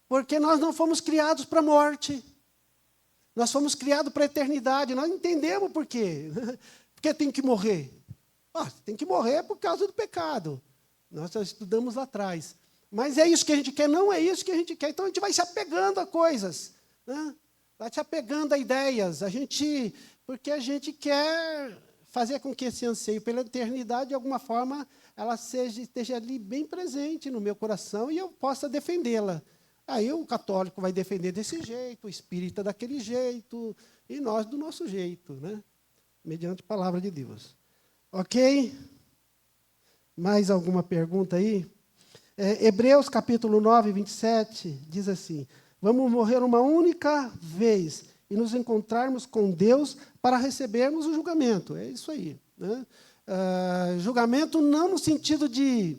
Porque nós não fomos criados para a morte. Nós fomos criados para a eternidade. Nós entendemos por quê. Porque tem que morrer. Tem que morrer por causa do pecado. Nós já estudamos lá atrás. Mas é isso que a gente quer? Não é isso que a gente quer. Então, a gente vai se apegando a coisas, né? Vai se apegando a ideias. Porque a gente quer fazer com que esse anseio pela eternidade, de alguma forma, ela esteja ali bem presente no meu coração e eu possa defendê-la. Aí o católico vai defender desse jeito, o espírita daquele jeito, e nós do nosso jeito, né? Mediante a palavra de Deus. Ok? Mais alguma pergunta aí? Hebreus capítulo 9, 27, diz assim: vamos morrer uma única vez e nos encontrarmos com Deus para recebermos o julgamento. É isso aí, né? Julgamento não no sentido de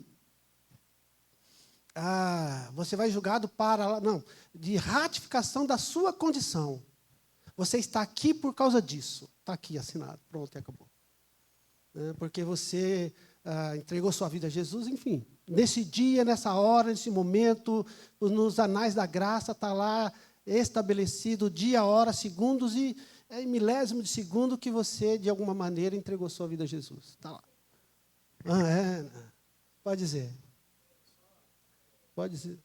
você vai julgado para... Não, de ratificação da sua condição. Você está aqui por causa disso. Está aqui assinado. Pronto, acabou. Porque você entregou sua vida a Jesus, enfim. Nesse dia, nessa hora, nesse momento, nos anais da graça, está lá estabelecido dia, hora, segundos e milésimo de segundo que você, de alguma maneira, entregou sua vida a Jesus. Está lá. Pode dizer. Pode dizer.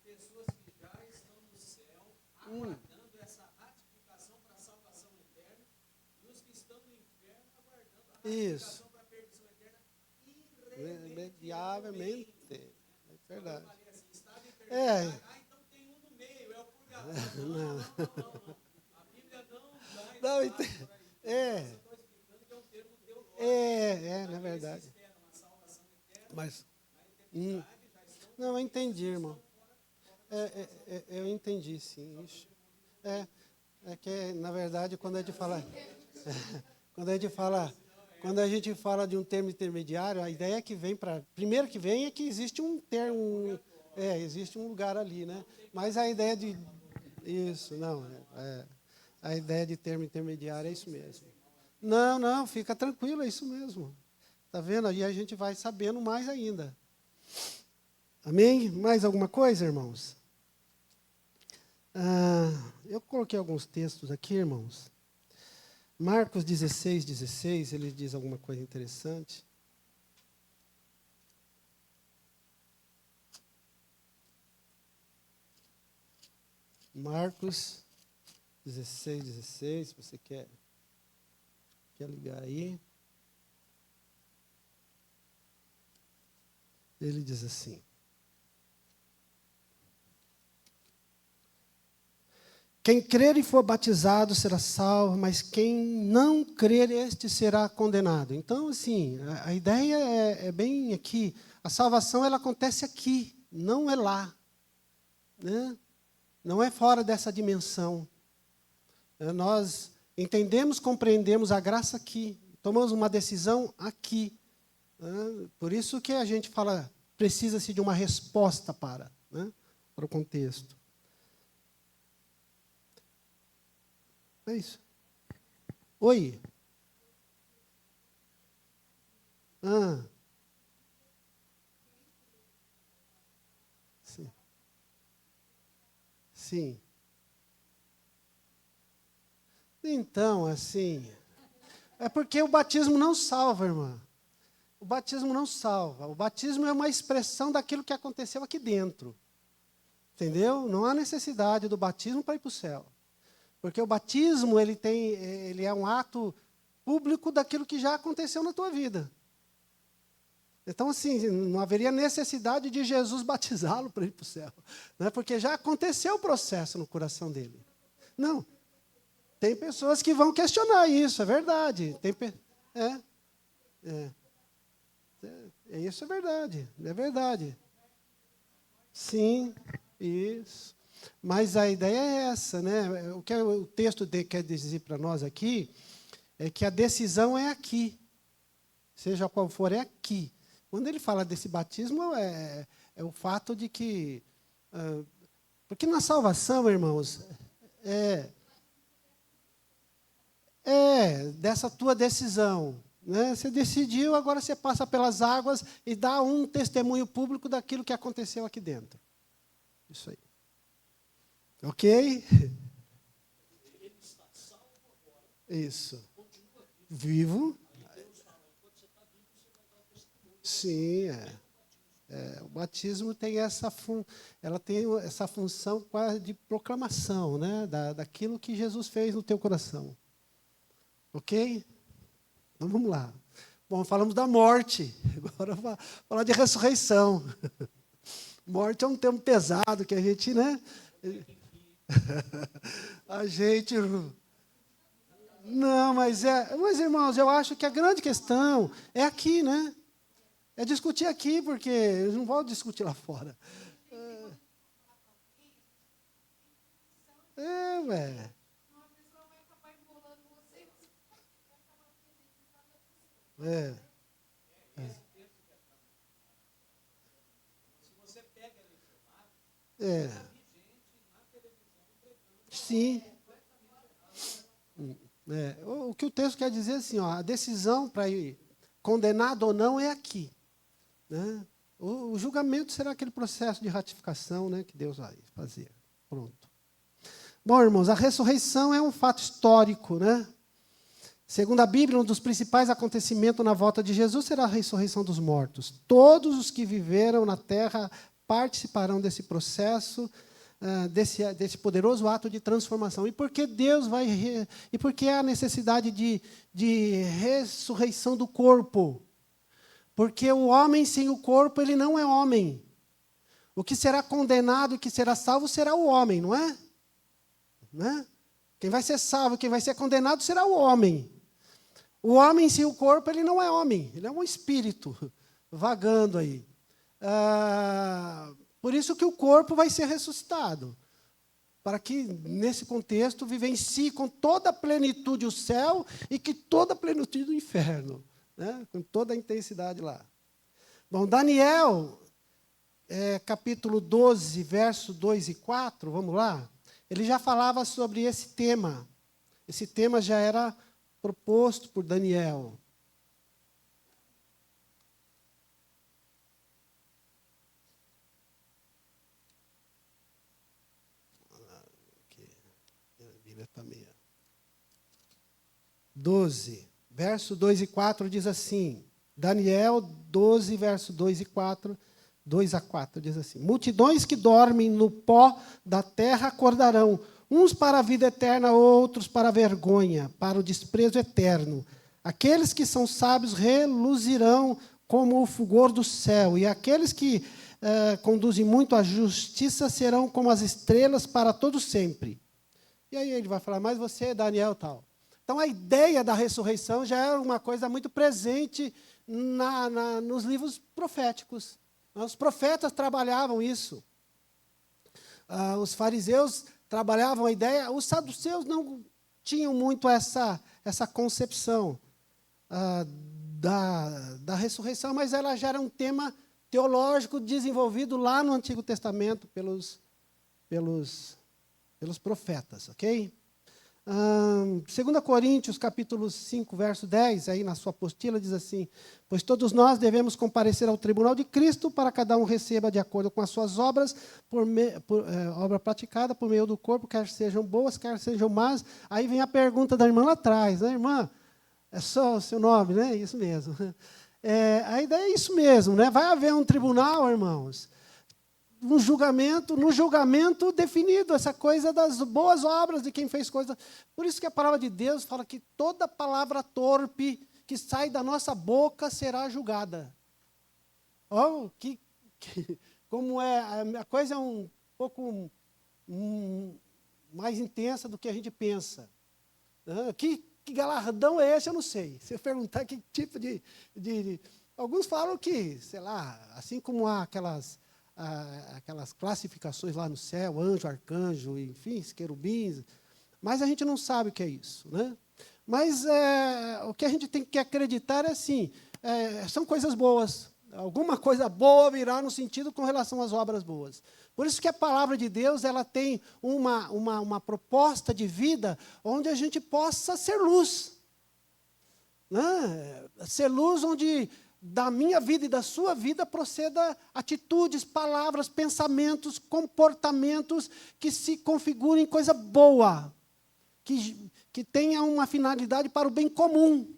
Pessoas que já estão no céu, aguardando essa ratificação para a salvação eterna, e os que estão no inferno aguardando a ratificação para a perdição eterna irremediavelmente. É verdade. Eu falei assim, estado intermediário, então tem um no meio, é o purgatório. Não. A Bíblia não dá espaço para isso. Eu estou explicando que é um termo teológico. Na verdade. Espera uma salvação eterna, Mas, na eternidade já estão... não, eu entendi, irmão. Eu entendi, sim. É que, na verdade, quando a gente fala... Quando a gente fala de um termo intermediário, a ideia que vem para... Primeiro que vem é que existe um termo... existe um lugar ali, né? Mas a ideia de... Isso, não. A ideia de termo intermediário é isso mesmo. Não, fica tranquilo, é isso mesmo. Está vendo? Aí a gente vai sabendo mais ainda. Amém? Mais alguma coisa, irmãos? Eu coloquei alguns textos aqui, irmãos. Marcos 16, 16, ele diz alguma coisa interessante. Marcos 16, 16, se você quer ligar aí. Ele diz assim: quem crer e for batizado será salvo, mas quem não crer, este será condenado. Então, assim, a ideia é bem aqui. A salvação, ela acontece aqui, não é lá. Né? Não é fora dessa dimensão. Nós entendemos, compreendemos a graça aqui. Tomamos uma decisão aqui. Por isso que a gente fala, precisa-se de uma resposta para o contexto. É isso. Oi. Sim. Sim. Então, assim, é porque o batismo não salva, irmã. O batismo não salva. O batismo é uma expressão daquilo que aconteceu aqui dentro. Entendeu? Não há necessidade do batismo para ir para o céu. Porque o batismo, ele é um ato público daquilo que já aconteceu na tua vida. Então, assim, não haveria necessidade de Jesus batizá-lo para ir para o céu. Né? Porque já aconteceu o processo no coração dele. Não. Tem pessoas que vão questionar isso, é verdade. Isso é verdade, é verdade. Sim, isso. Mas a ideia é essa, né? O que o texto quer dizer para nós aqui é que a decisão é aqui. Seja qual for, é aqui. Quando ele fala desse batismo, é o fato de que... porque na salvação, irmãos, dessa tua decisão. Né? Você decidiu, agora você passa pelas águas e dá um testemunho público daquilo que aconteceu aqui dentro. Isso aí. Ok? Ele está salvo agora. Isso. Continua Vivo. Aí Deus fala, enquanto você está vivo, você vai dar testemunho. Sim, o batismo tem essa função quase de proclamação, né? Daquilo que Jesus fez no teu coração. Ok? Então vamos lá. Bom, falamos da morte. Agora vamos falar de ressurreição. Morte é um termo pesado que a gente, né? A gente... Não, mas irmãos, eu acho que a grande questão é aqui, né? É discutir aqui, porque eles não vão discutir lá fora. Ué. Se você pega a lecionário, É. vi gente na televisão pregando. Sim. O que o texto quer dizer é assim, ó, a decisão para ir condenado ou não é aqui. Né? O julgamento será aquele processo de ratificação, né, que Deus vai fazer. Pronto. Bom, irmãos, a ressurreição é um fato histórico, né? Segundo a Bíblia, um dos principais acontecimentos na volta de Jesus será a ressurreição dos mortos. Todos os que viveram na terra participarão desse processo, desse poderoso ato de transformação. E por que Deus e por que há necessidade de ressurreição do corpo? Porque o homem sem o corpo, ele não é homem. O que será condenado e que será salvo será o homem, não é? Né? Quem vai ser salvo, quem vai ser condenado será o homem. O homem sem o corpo, ele não é homem, ele é um espírito vagando aí. Por isso que o corpo vai ser ressuscitado, para que, nesse contexto, vivencie com toda a plenitude o céu e que toda a plenitude do inferno, né? Com toda a intensidade lá. Bom, Daniel, capítulo 12, verso 2 e 4, vamos lá? Ele já falava sobre esse tema. Esse tema já era proposto por Daniel. 12, verso 2 e 4 diz assim, Daniel 12, verso 2 e 4, 2 a 4 diz assim, multidões que dormem no pó da terra acordarão, uns para a vida eterna, outros para a vergonha, para o desprezo eterno. Aqueles que são sábios reluzirão como o fulgor do céu, e aqueles que conduzem muito à justiça serão como as estrelas para todo sempre. E aí ele vai falar, mas você, Daniel, tal. Então, a ideia da ressurreição já era uma coisa muito presente nos livros proféticos. Os profetas trabalhavam isso. Os fariseus trabalhavam a ideia. Os saduceus não tinham muito essa concepção da ressurreição, mas ela já era um tema teológico desenvolvido lá no Antigo Testamento pelos profetas, ok? 2 Coríntios, capítulo 5, verso 10, aí na sua apostila, diz assim, pois todos nós devemos comparecer ao tribunal de Cristo para cada um receba de acordo com as suas obras, obra praticada por meio do corpo, quer sejam boas, quer sejam más. Aí vem a pergunta da irmã lá atrás, né, irmã? É só o seu nome, né? Isso mesmo. A ideia é isso mesmo, né? Vai haver um tribunal, irmãos, no julgamento definido, essa coisa das boas obras de quem fez coisas. Por isso que a palavra de Deus fala que toda palavra torpe que sai da nossa boca será julgada. Oh, como a coisa é um pouco mais intensa do que a gente pensa. Que galardão é esse, eu não sei. Se eu perguntar que tipo de... Alguns falam que, sei lá, assim como há aquelas classificações lá no céu, anjo, arcanjo, enfim, querubins, mas a gente não sabe o que é isso, né? Mas o que a gente tem que acreditar é assim, são coisas boas, alguma coisa boa virá no sentido com relação às obras boas. Por isso que a palavra de Deus ela tem uma proposta de vida onde a gente possa ser luz, né? Ser luz onde da minha vida e da sua vida proceda atitudes, palavras, pensamentos, comportamentos que se configurem coisa boa, que tenha uma finalidade para o bem comum.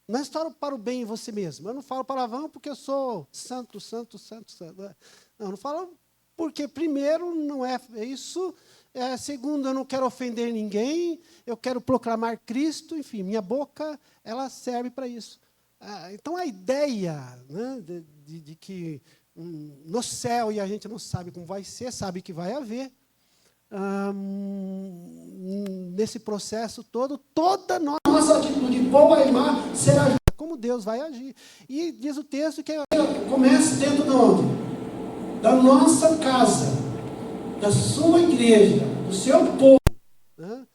Não é só para o bem em você mesmo. Eu não falo palavrão porque eu sou santo. Não, não falo porque, primeiro, não é isso. Segundo, eu não quero ofender ninguém. Eu quero proclamar Cristo. Enfim, minha boca ela serve para isso. Então, a ideia, né, de que no céu, e a gente não sabe como vai ser, sabe que vai haver, nesse processo todo, toda nossa atitude boa e má será como Deus vai agir. E diz o texto que começa dentro de onde? Da nossa casa, da sua igreja, do seu povo. Né?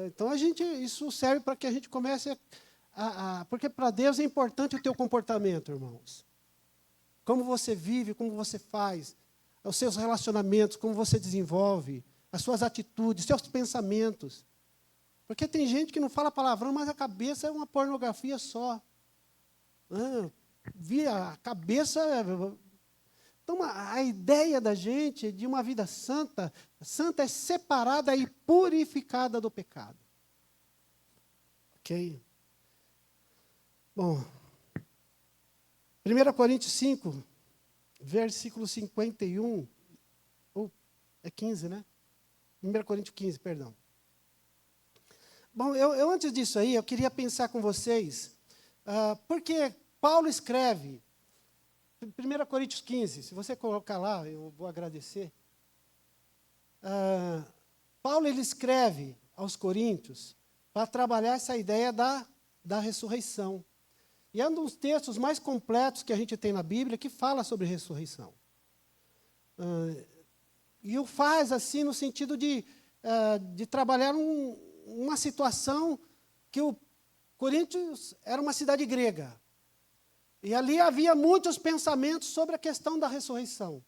Então, isso serve para que a gente comece porque para Deus é importante o teu comportamento, irmãos. Como você vive, como você faz, os seus relacionamentos, como você desenvolve, as suas atitudes, seus pensamentos. Porque tem gente que não fala palavrão, mas a cabeça é uma pornografia só. A cabeça... Então, a ideia da gente de uma vida santa é separada e purificada do pecado. Ok? Bom, 1 Coríntios 5, versículo 51, é 15, né? 1 Coríntios 15, perdão. Bom, eu antes disso aí, eu queria pensar com vocês, porque Paulo escreve, 1 Coríntios 15, se você colocar lá, eu vou agradecer. Paulo, ele escreve aos Coríntios para trabalhar essa ideia da ressurreição. E é um dos textos mais completos que a gente tem na Bíblia que fala sobre ressurreição. E o faz assim no sentido de trabalhar uma situação que o Coríntios era uma cidade grega. E ali havia muitos pensamentos sobre a questão da ressurreição.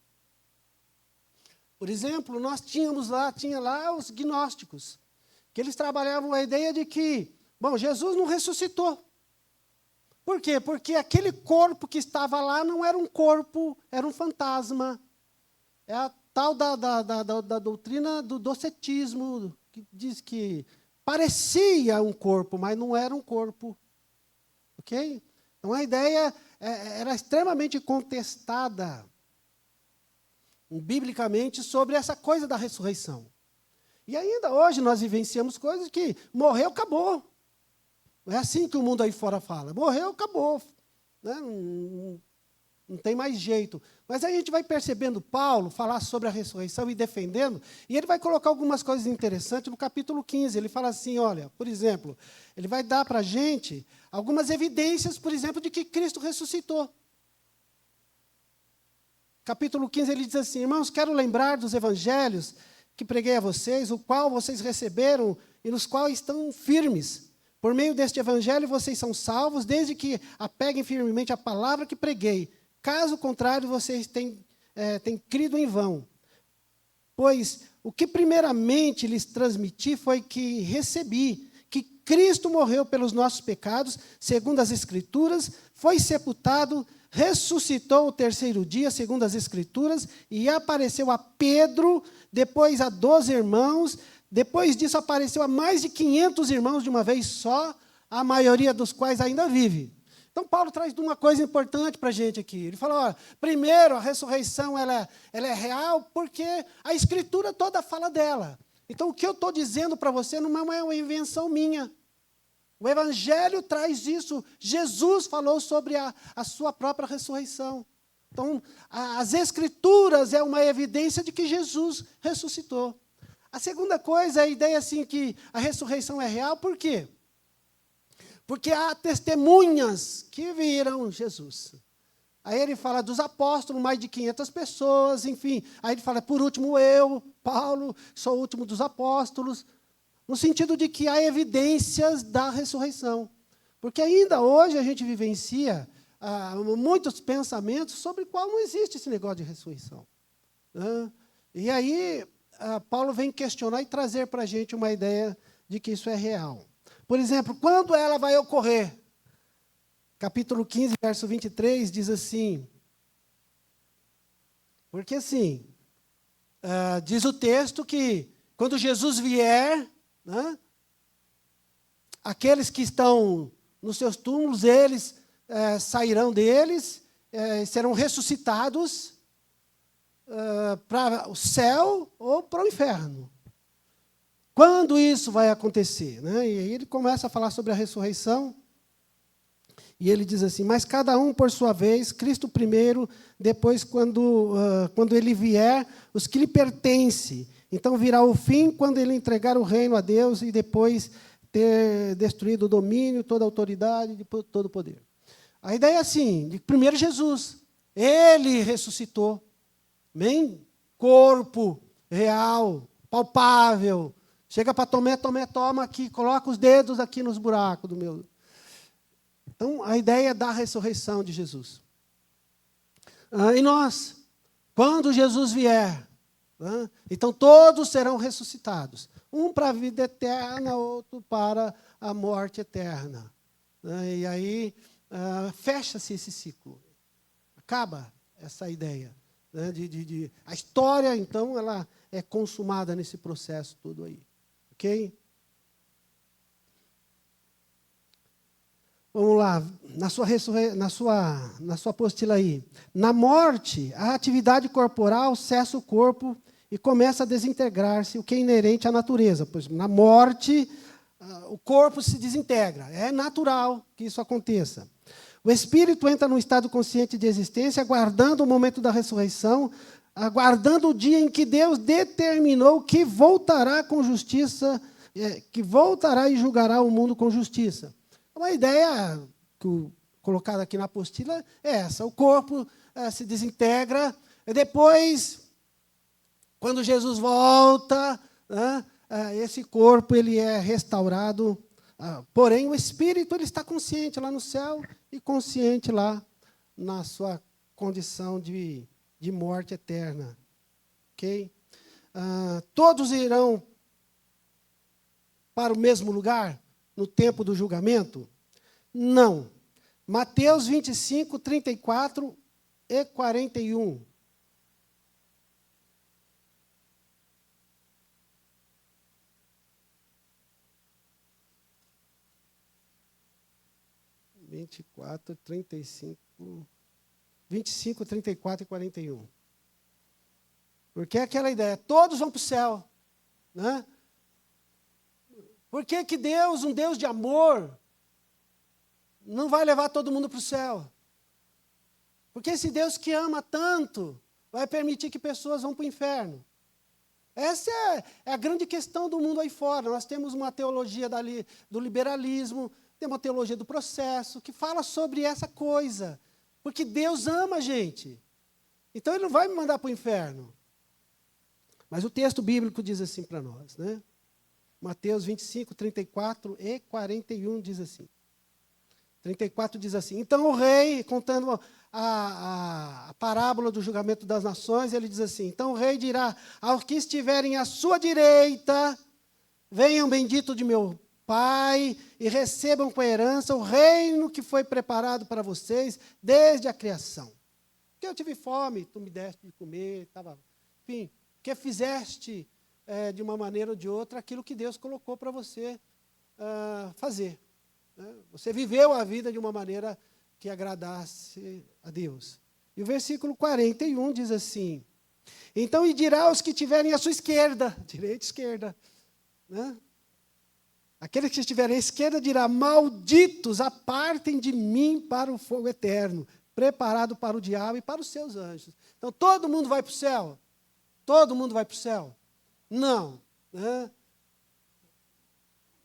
Por exemplo, tinha lá os gnósticos, que eles trabalhavam a ideia de que, Jesus não ressuscitou. Por quê? Porque aquele corpo que estava lá não era um corpo, era um fantasma. É a tal da doutrina do docetismo, que diz que parecia um corpo, mas não era um corpo. Ok? Então a ideia era extremamente contestada biblicamente sobre essa coisa da ressurreição. E ainda hoje nós vivenciamos coisas que morreu, acabou. Não é assim que o mundo aí fora fala. Morreu, acabou. Né? Não tem mais jeito. Mas aí a gente vai percebendo Paulo falar sobre a ressurreição e defendendo, e ele vai colocar algumas coisas interessantes no capítulo 15. Ele fala assim, olha, por exemplo, ele vai dar para a gente algumas evidências, por exemplo, de que Cristo ressuscitou. Capítulo 15, ele diz assim, irmãos, quero lembrar dos evangelhos que preguei a vocês, o qual vocês receberam e nos quais estão firmes. Por meio deste evangelho vocês são salvos, desde que apeguem firmemente a palavra que preguei. Caso contrário, vocês têm crido em vão. Pois o que primeiramente lhes transmiti foi que recebi, que Cristo morreu pelos nossos pecados, segundo as Escrituras, foi sepultado, ressuscitou o terceiro dia, segundo as Escrituras, e apareceu a Pedro, depois a 12 irmãos, depois disso apareceu a mais de 500 irmãos de uma vez só, a maioria dos quais ainda vive. Então, Paulo traz uma coisa importante para a gente aqui. Ele fala, olha, primeiro, a ressurreição ela é real porque a Escritura toda fala dela. Então, o que eu estou dizendo para você não é uma invenção minha. O Evangelho traz isso. Jesus falou sobre a sua própria ressurreição. Então, as Escrituras é uma evidência de que Jesus ressuscitou. A segunda coisa é a ideia assim, que a ressurreição é real, por quê? Porque há testemunhas que viram Jesus. Aí ele fala dos apóstolos, mais de 500 pessoas, enfim. Aí ele fala, por último eu, Paulo, sou o último dos apóstolos. No sentido de que há evidências da ressurreição. Porque ainda hoje a gente vivencia muitos pensamentos sobre o qual não existe esse negócio de ressurreição. E aí Paulo vem questionar e trazer para a gente uma ideia de que isso é real. Por exemplo, quando ela vai ocorrer? Capítulo 15, verso 23, diz assim, porque assim, diz o texto que quando Jesus vier, né, aqueles que estão nos seus túmulos, eles sairão deles, serão ressuscitados para o céu ou para o inferno. Quando isso vai acontecer? Né? E aí ele começa a falar sobre a ressurreição, e ele diz assim, mas cada um por sua vez, Cristo primeiro, depois quando ele vier, os que lhe pertencem. Então virá o fim quando ele entregar o reino a Deus e depois ter destruído o domínio, toda a autoridade, e todo o poder. A ideia é assim, de primeiro Jesus, ele ressuscitou, amém? Corpo real, palpável. Chega para Tomé, toma aqui, coloca os dedos aqui nos buracos do meu. Então, a ideia da ressurreição de Jesus. E nós, quando Jesus vier, então todos serão ressuscitados. Um para a vida eterna, outro para a morte eterna. E aí, fecha-se esse ciclo. Acaba essa ideia. A história, então, ela é consumada nesse processo todo aí. Ok? Vamos lá, na sua apostila aí. Na morte, a atividade corporal cessa o corpo e começa a desintegrar-se, o que é inerente à natureza. Pois na morte, o corpo se desintegra. É natural que isso aconteça. O espírito entra num estado consciente de existência, aguardando o momento da ressurreição, aguardando o dia em que Deus determinou que voltará com justiça, que voltará e julgará o mundo com justiça. Uma ideia colocada aqui na apostila é essa. O corpo se desintegra, e depois, quando Jesus volta, esse corpo ele é restaurado, porém o espírito ele está consciente lá no céu e consciente lá na sua condição de morte eterna. Ok? Todos irão para o mesmo lugar no tempo do julgamento? Não. Mateus 25, 34 e 41. 24, 35, 25, 34 e 41. Porque é aquela ideia, todos vão para o céu. Né? Por que que Deus, um Deus de amor, não vai levar todo mundo para o céu? Porque esse Deus que ama tanto, vai permitir que pessoas vão para o inferno. Essa é a grande questão do mundo aí fora. Nós temos uma teologia do liberalismo, tem uma teologia do processo, que fala sobre essa coisa. Porque Deus ama a gente. Então Ele não vai me mandar para o inferno. Mas o texto bíblico diz assim para nós, né? Mateus 25, 34 e 41 diz assim. 34 diz assim, então o rei, contando a parábola do julgamento das nações, ele diz assim, então o rei dirá aos que estiverem à sua direita, venham bendito de meu Pai e recebam com herança o reino que foi preparado para vocês desde a criação. Porque eu tive fome, tu me deste de comer, enfim, que fizeste de uma maneira ou de outra aquilo que Deus colocou para você fazer. Você viveu a vida de uma maneira que agradasse a Deus. E o versículo 41 diz assim, então e dirá aos que estiverem à sua esquerda, direita e esquerda, né? Aqueles que estiverem à esquerda dirá, malditos, apartem de mim para o fogo eterno, preparado para o diabo e para os seus anjos. Então todo mundo vai para o céu? Todo mundo vai para o céu? Não. Né?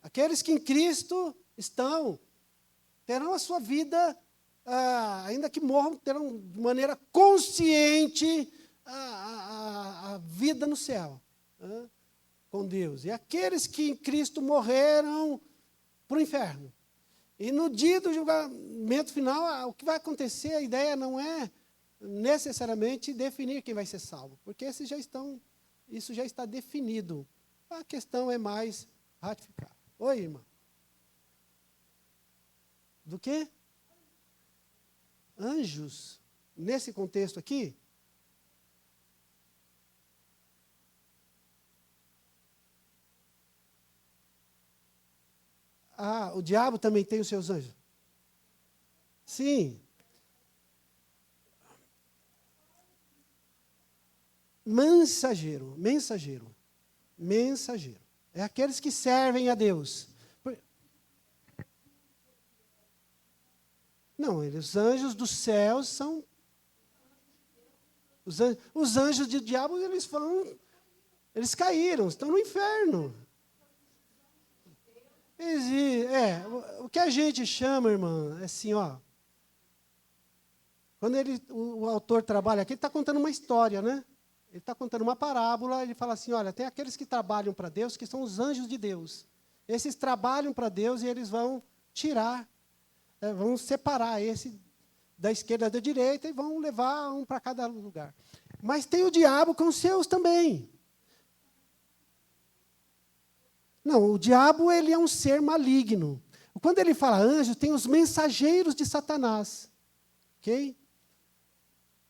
Aqueles que em Cristo estão, terão a sua vida, ainda que morram, terão de maneira consciente a vida no céu, né, com Deus. E aqueles que em Cristo morreram para o inferno. E no dia do julgamento final, o que vai acontecer, a ideia não é necessariamente definir quem vai ser salvo, porque isso já está definido. A questão é mais ratificar. Oi, irmã. Do quê? Anjos. Nesse contexto aqui? O diabo também tem os seus anjos? Sim. Mensageiro. É aqueles que servem a Deus. Não, os anjos dos céus são... Os anjos do diabo, eles caíram, estão no inferno. O que a gente chama, irmã, é assim, ó. Quando o autor trabalha aqui, ele está contando uma história, né? Ele está contando uma parábola, ele fala assim, olha, tem aqueles que trabalham para Deus, que são os anjos de Deus. Esses trabalham para Deus e eles vão tirar, vão separar esse da esquerda da direita e vão levar um para cada lugar. Mas tem o diabo com os seus também. Não, o diabo ele é um ser maligno. Quando ele fala anjo, tem os mensageiros de Satanás. Ok?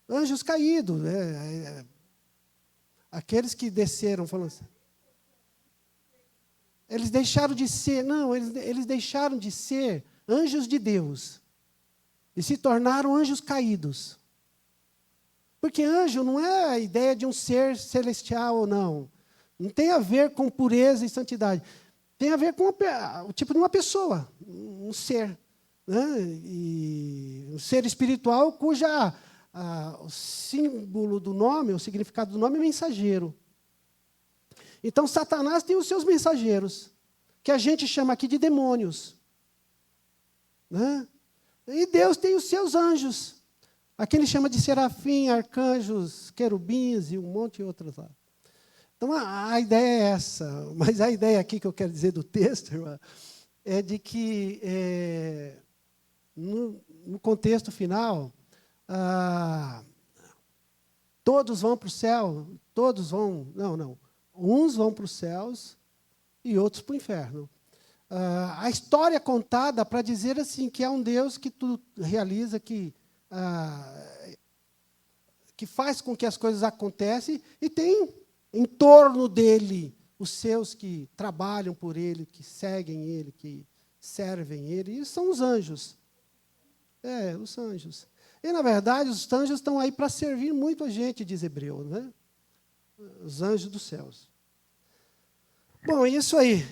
Anjos caídos. Aqueles que desceram, falando assim. Eles deixaram de ser, eles deixaram de ser anjos de Deus. E se tornaram anjos caídos. Porque anjo não é a ideia de um ser celestial ou não. Não tem a ver com pureza e santidade. Tem a ver com o tipo de uma pessoa, um ser. Né? E um ser espiritual cuja o símbolo do nome, o significado do nome é mensageiro. Então, Satanás tem os seus mensageiros, que a gente chama aqui de demônios. Né? E Deus tem os seus anjos. Aqui ele chama de serafim, arcanjos, querubins e um monte de outros lá. Então, a ideia é essa. Mas a ideia aqui que eu quero dizer do texto, irmã, é de que, no contexto final, todos vão para o céu, todos vão... Não. Uns vão para os céus e outros para o inferno. A história é contada para dizer assim, que é um Deus que tudo realiza, que faz com que as coisas acontecem e tem em torno dele os seus que trabalham por ele, que seguem ele, que servem ele, e são os anjos. Os anjos. E, na verdade, os anjos estão aí para servir muito a gente, diz Hebreus, né? Os anjos dos céus. Bom, isso aí.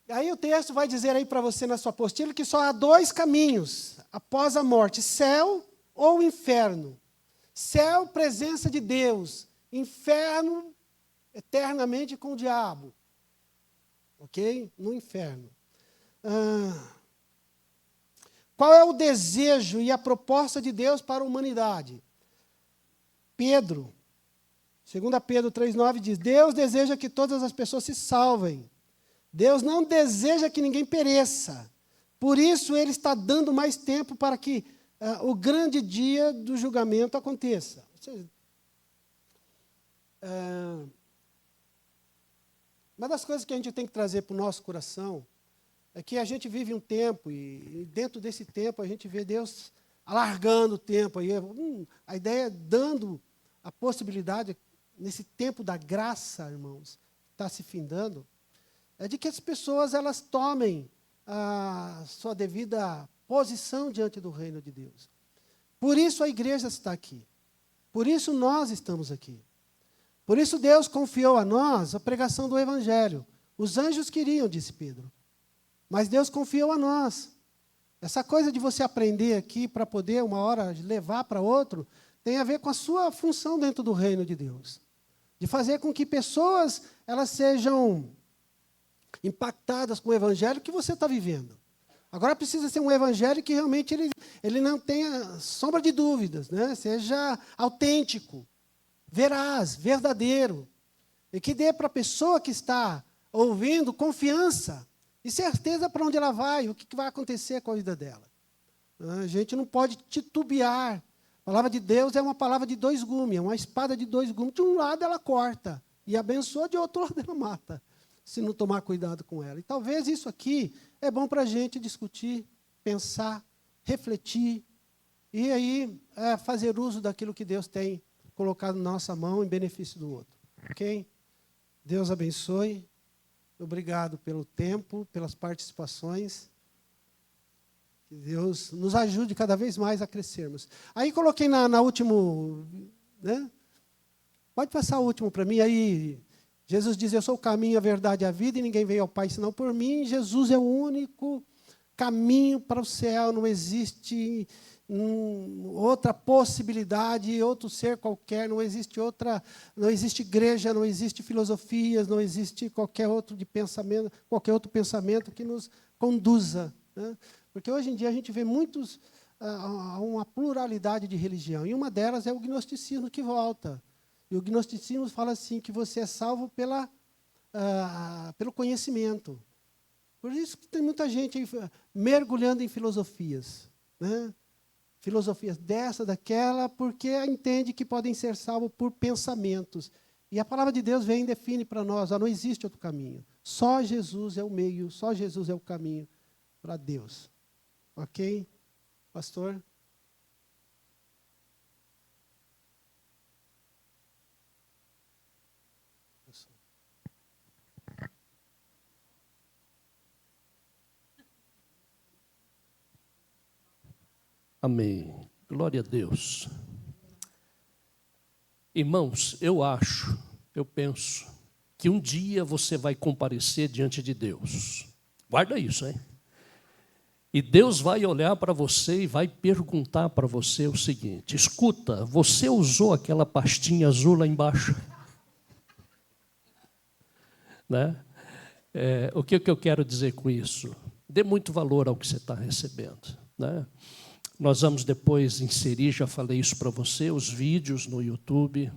Aí o texto vai dizer aí para você na sua apostila que só há 2 caminhos após a morte: céu ou inferno. Céu, presença de Deus. Inferno, eternamente com o diabo. Ok? No inferno. Qual é o desejo e a proposta de Deus para a humanidade? Pedro, 2 Pedro 3,9 diz: Deus deseja que todas as pessoas se salvem. Deus não deseja que ninguém pereça. Por isso, Ele está dando mais tempo para que o grande dia do julgamento aconteça. Ou seja, uma das coisas que a gente tem que trazer para o nosso coração é que a gente vive um tempo, e dentro desse tempo a gente vê Deus alargando o tempo. Aí, a ideia é dando a possibilidade, nesse tempo da graça, irmãos, que está se findando, é de que as pessoas elas tomem a sua devida posição diante do reino de Deus. Por isso a igreja está aqui. Por isso nós estamos aqui. Por isso Deus confiou a nós a pregação do Evangelho. Os anjos queriam, disse Pedro, mas Deus confiou a nós. Essa coisa de você aprender aqui para poder, uma hora, levar para outro, tem a ver com a sua função dentro do reino de Deus. De fazer com que pessoas elas sejam impactadas com o Evangelho que você está vivendo. Agora precisa ser um Evangelho que realmente ele não tenha sombra de dúvidas, né? Seja autêntico, veraz, verdadeiro, e que dê para a pessoa que está ouvindo confiança e certeza para onde ela vai, o que vai acontecer com a vida dela. A gente não pode titubear. A palavra de Deus é uma palavra de 2 gumes, é uma espada de 2 gumes. De um lado ela corta e abençoa, de outro lado ela mata, se não tomar cuidado com ela. E talvez isso aqui é bom para a gente discutir, pensar, refletir, e aí fazer uso daquilo que Deus tem colocado na nossa mão em benefício do outro. Ok? Deus abençoe. Obrigado pelo tempo, pelas participações. Que Deus nos ajude cada vez mais a crescermos. Aí coloquei na último, né? Pode passar o último para mim. Aí Jesus diz: eu sou o caminho, a verdade e a vida, e ninguém veio ao Pai senão por mim. Jesus é o único caminho para o céu. Não existe outra possibilidade, outro ser qualquer, não existe igreja, não existe filosofias, não existe qualquer outro pensamento que nos conduza, né? Porque hoje em dia a gente vê uma pluralidade de religião, e uma delas é o gnosticismo que volta. E o gnosticismo fala assim, que você é salvo pelo conhecimento. Por isso que tem muita gente aí mergulhando em filosofias, né? Filosofias dessa, daquela, porque entende que podem ser salvos por pensamentos. E a palavra de Deus vem e define para nós: não existe outro caminho. Só Jesus é o meio, só Jesus é o caminho para Deus. Ok? Pastor? Amém. Glória a Deus. Irmãos, eu penso, que um dia você vai comparecer diante de Deus. Guarda isso, hein? E Deus vai olhar para você e vai perguntar para você o seguinte: escuta, você usou aquela pastinha azul lá embaixo? Né? O que eu quero dizer com isso? Dê muito valor ao que você está recebendo, né? Nós vamos depois inserir, já falei isso para você, os vídeos no YouTube,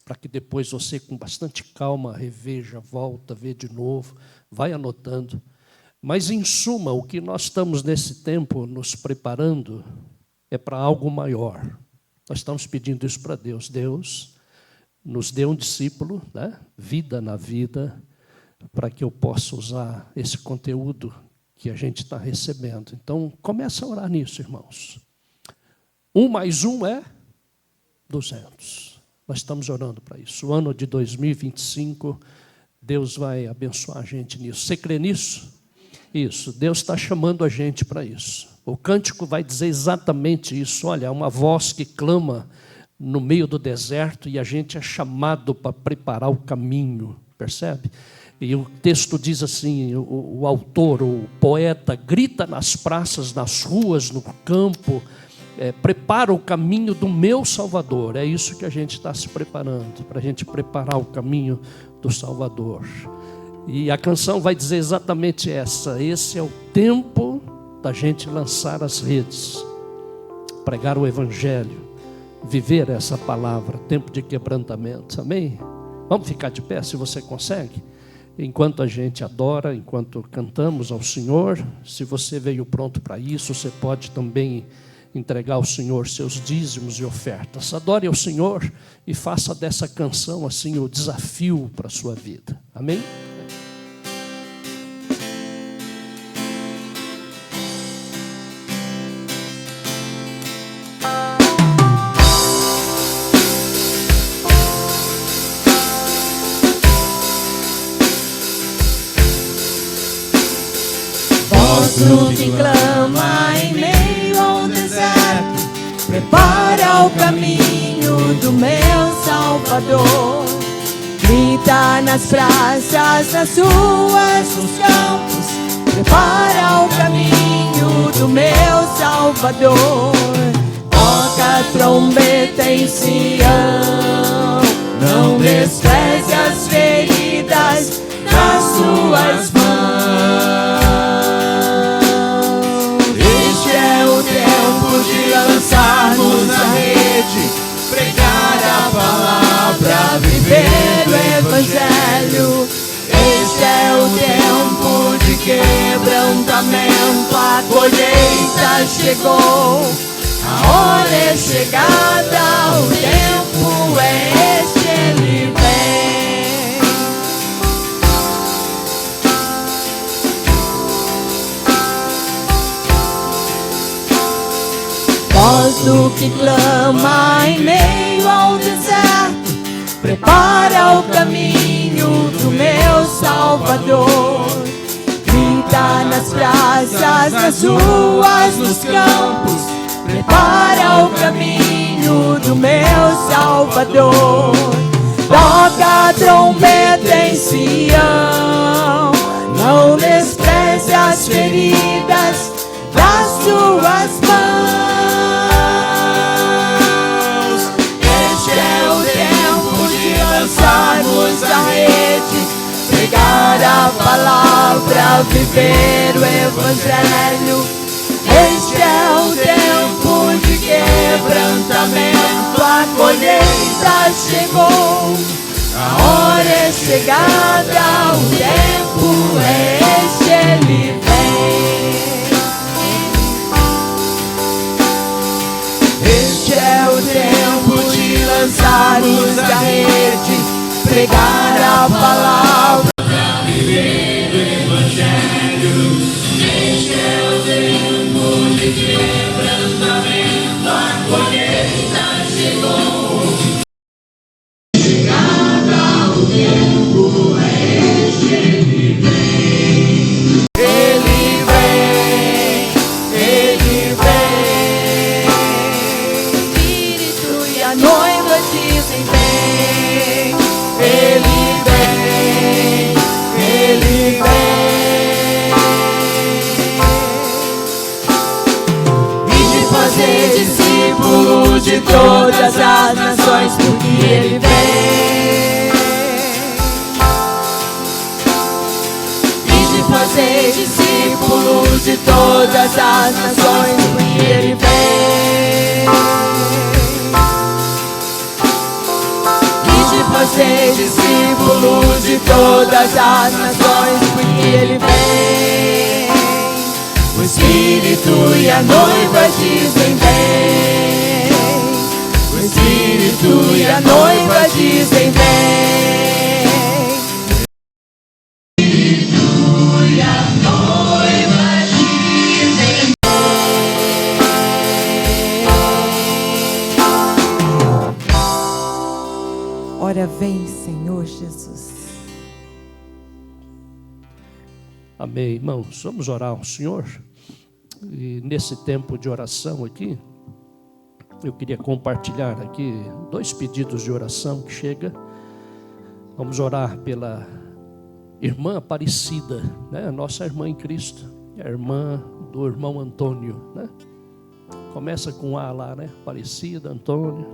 para que depois você, com bastante calma, reveja, volta, vê de novo, vai anotando. Mas, em suma, o que nós estamos nesse tempo nos preparando é para algo maior. Nós estamos pedindo isso para Deus. Deus nos dê um discípulo, né? Vida na vida, para que eu possa usar esse conteúdo que a gente está recebendo. Então, começa a orar nisso, irmãos. 1 mais 1 é 200. Nós estamos orando para isso. O ano de 2025, Deus vai abençoar a gente nisso. Você crê nisso? Isso. Deus está chamando a gente para isso. O cântico vai dizer exatamente isso. Olha, é uma voz que clama no meio do deserto e a gente é chamado para preparar o caminho, percebe? E o texto diz assim, o autor, o poeta, grita nas praças, nas ruas, no campo, prepara o caminho do meu Salvador. É isso que a gente está se preparando, para a gente preparar o caminho do Salvador. E a canção vai dizer exatamente esse é o tempo da gente lançar as redes, pregar o Evangelho, viver essa palavra, tempo de quebrantamento, amém? Vamos ficar de pé, se você consegue, enquanto a gente adora, enquanto cantamos ao Senhor. Se você veio pronto para isso, você pode também entregar ao Senhor seus dízimos e ofertas. Adore ao Senhor e faça dessa canção assim o desafio para a sua vida, amém? Voz que clama em meio ao deserto, prepara o caminho do meu Salvador. Grita nas praças, nas ruas, nos campos, prepara o caminho do meu Salvador. Toca a trombeta em Sião, não despreze as feridas das suas mãos. Lançarmos a rede, pregar a palavra, viver o Evangelho. Este é o tempo de quebrantamento, a colheita chegou, a hora é chegada, o tempo é este, ele vem. Voz do que clama em meio ao deserto, prepara o caminho do meu Salvador. Grita nas praças, nas ruas, nos campos, prepara o caminho do meu Salvador. Toca a trombeta em Sião, não despreze as feridas das suas mãos. Lançarmos a rede, pregar a palavra, viver o Evangelho. Este é o tempo de quebrantamento, a colheita chegou, a hora é chegada, o tempo é este, ele vem. Este é o tempo de lançarmos a rede, pregar a palavra, viver o Evangelho. Este é o tempo de quebrantamento, a colheita chegou. Chegada, o tempo é este, ele vem. Ele vem, ele vem. Espírito e a noiva dizem vem. Ele vem, ele vem. E de fazer discípulos de todas as nações, porque ele vem. E de fazer discípulos de todas as nações, porque ele vem. Fazer discípulos de todas as nações, porque ele vem. O Espírito e a noiva dizem vem. O Espírito e a noiva dizem vem. O Espírito e a noiva dizem vem. Ora vem, Senhor Jesus. Amém, irmãos. Vamos orar ao Senhor. E nesse tempo de oração aqui, eu queria compartilhar aqui 2 pedidos de oração que chega. Vamos orar pela irmã Aparecida, né? A nossa irmã em Cristo, a irmã do irmão Antônio, né? Começa com A lá, né? Aparecida, Antônio.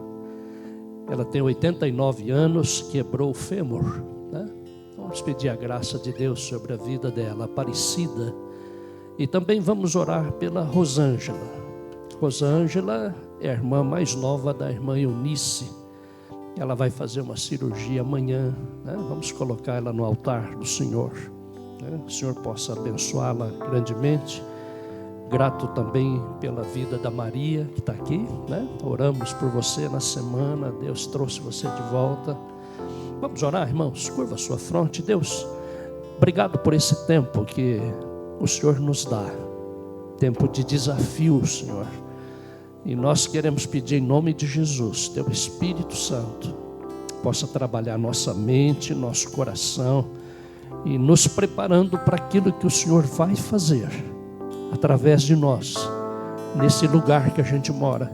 Ela tem 89 anos, quebrou o fêmur, né? Vamos pedir a graça de Deus sobre a vida dela, Aparecida. E também vamos orar pela Rosângela. Rosângela é a irmã mais nova da irmã Eunice. Ela vai fazer uma cirurgia amanhã, né? Vamos colocar ela no altar do Senhor, né? O Senhor possa abençoá-la grandemente. Grato também pela vida da Maria, que está aqui, né? Oramos por você na semana, Deus trouxe você de volta. Vamos orar, irmãos? Curva a sua fronte. Deus, obrigado por esse tempo que o Senhor nos dá. Tempo de desafio, Senhor. E nós queremos pedir em nome de Jesus, Teu Espírito Santo possa trabalhar nossa mente, nosso coração e nos preparando para aquilo que o Senhor vai fazer através de nós, nesse lugar que a gente mora.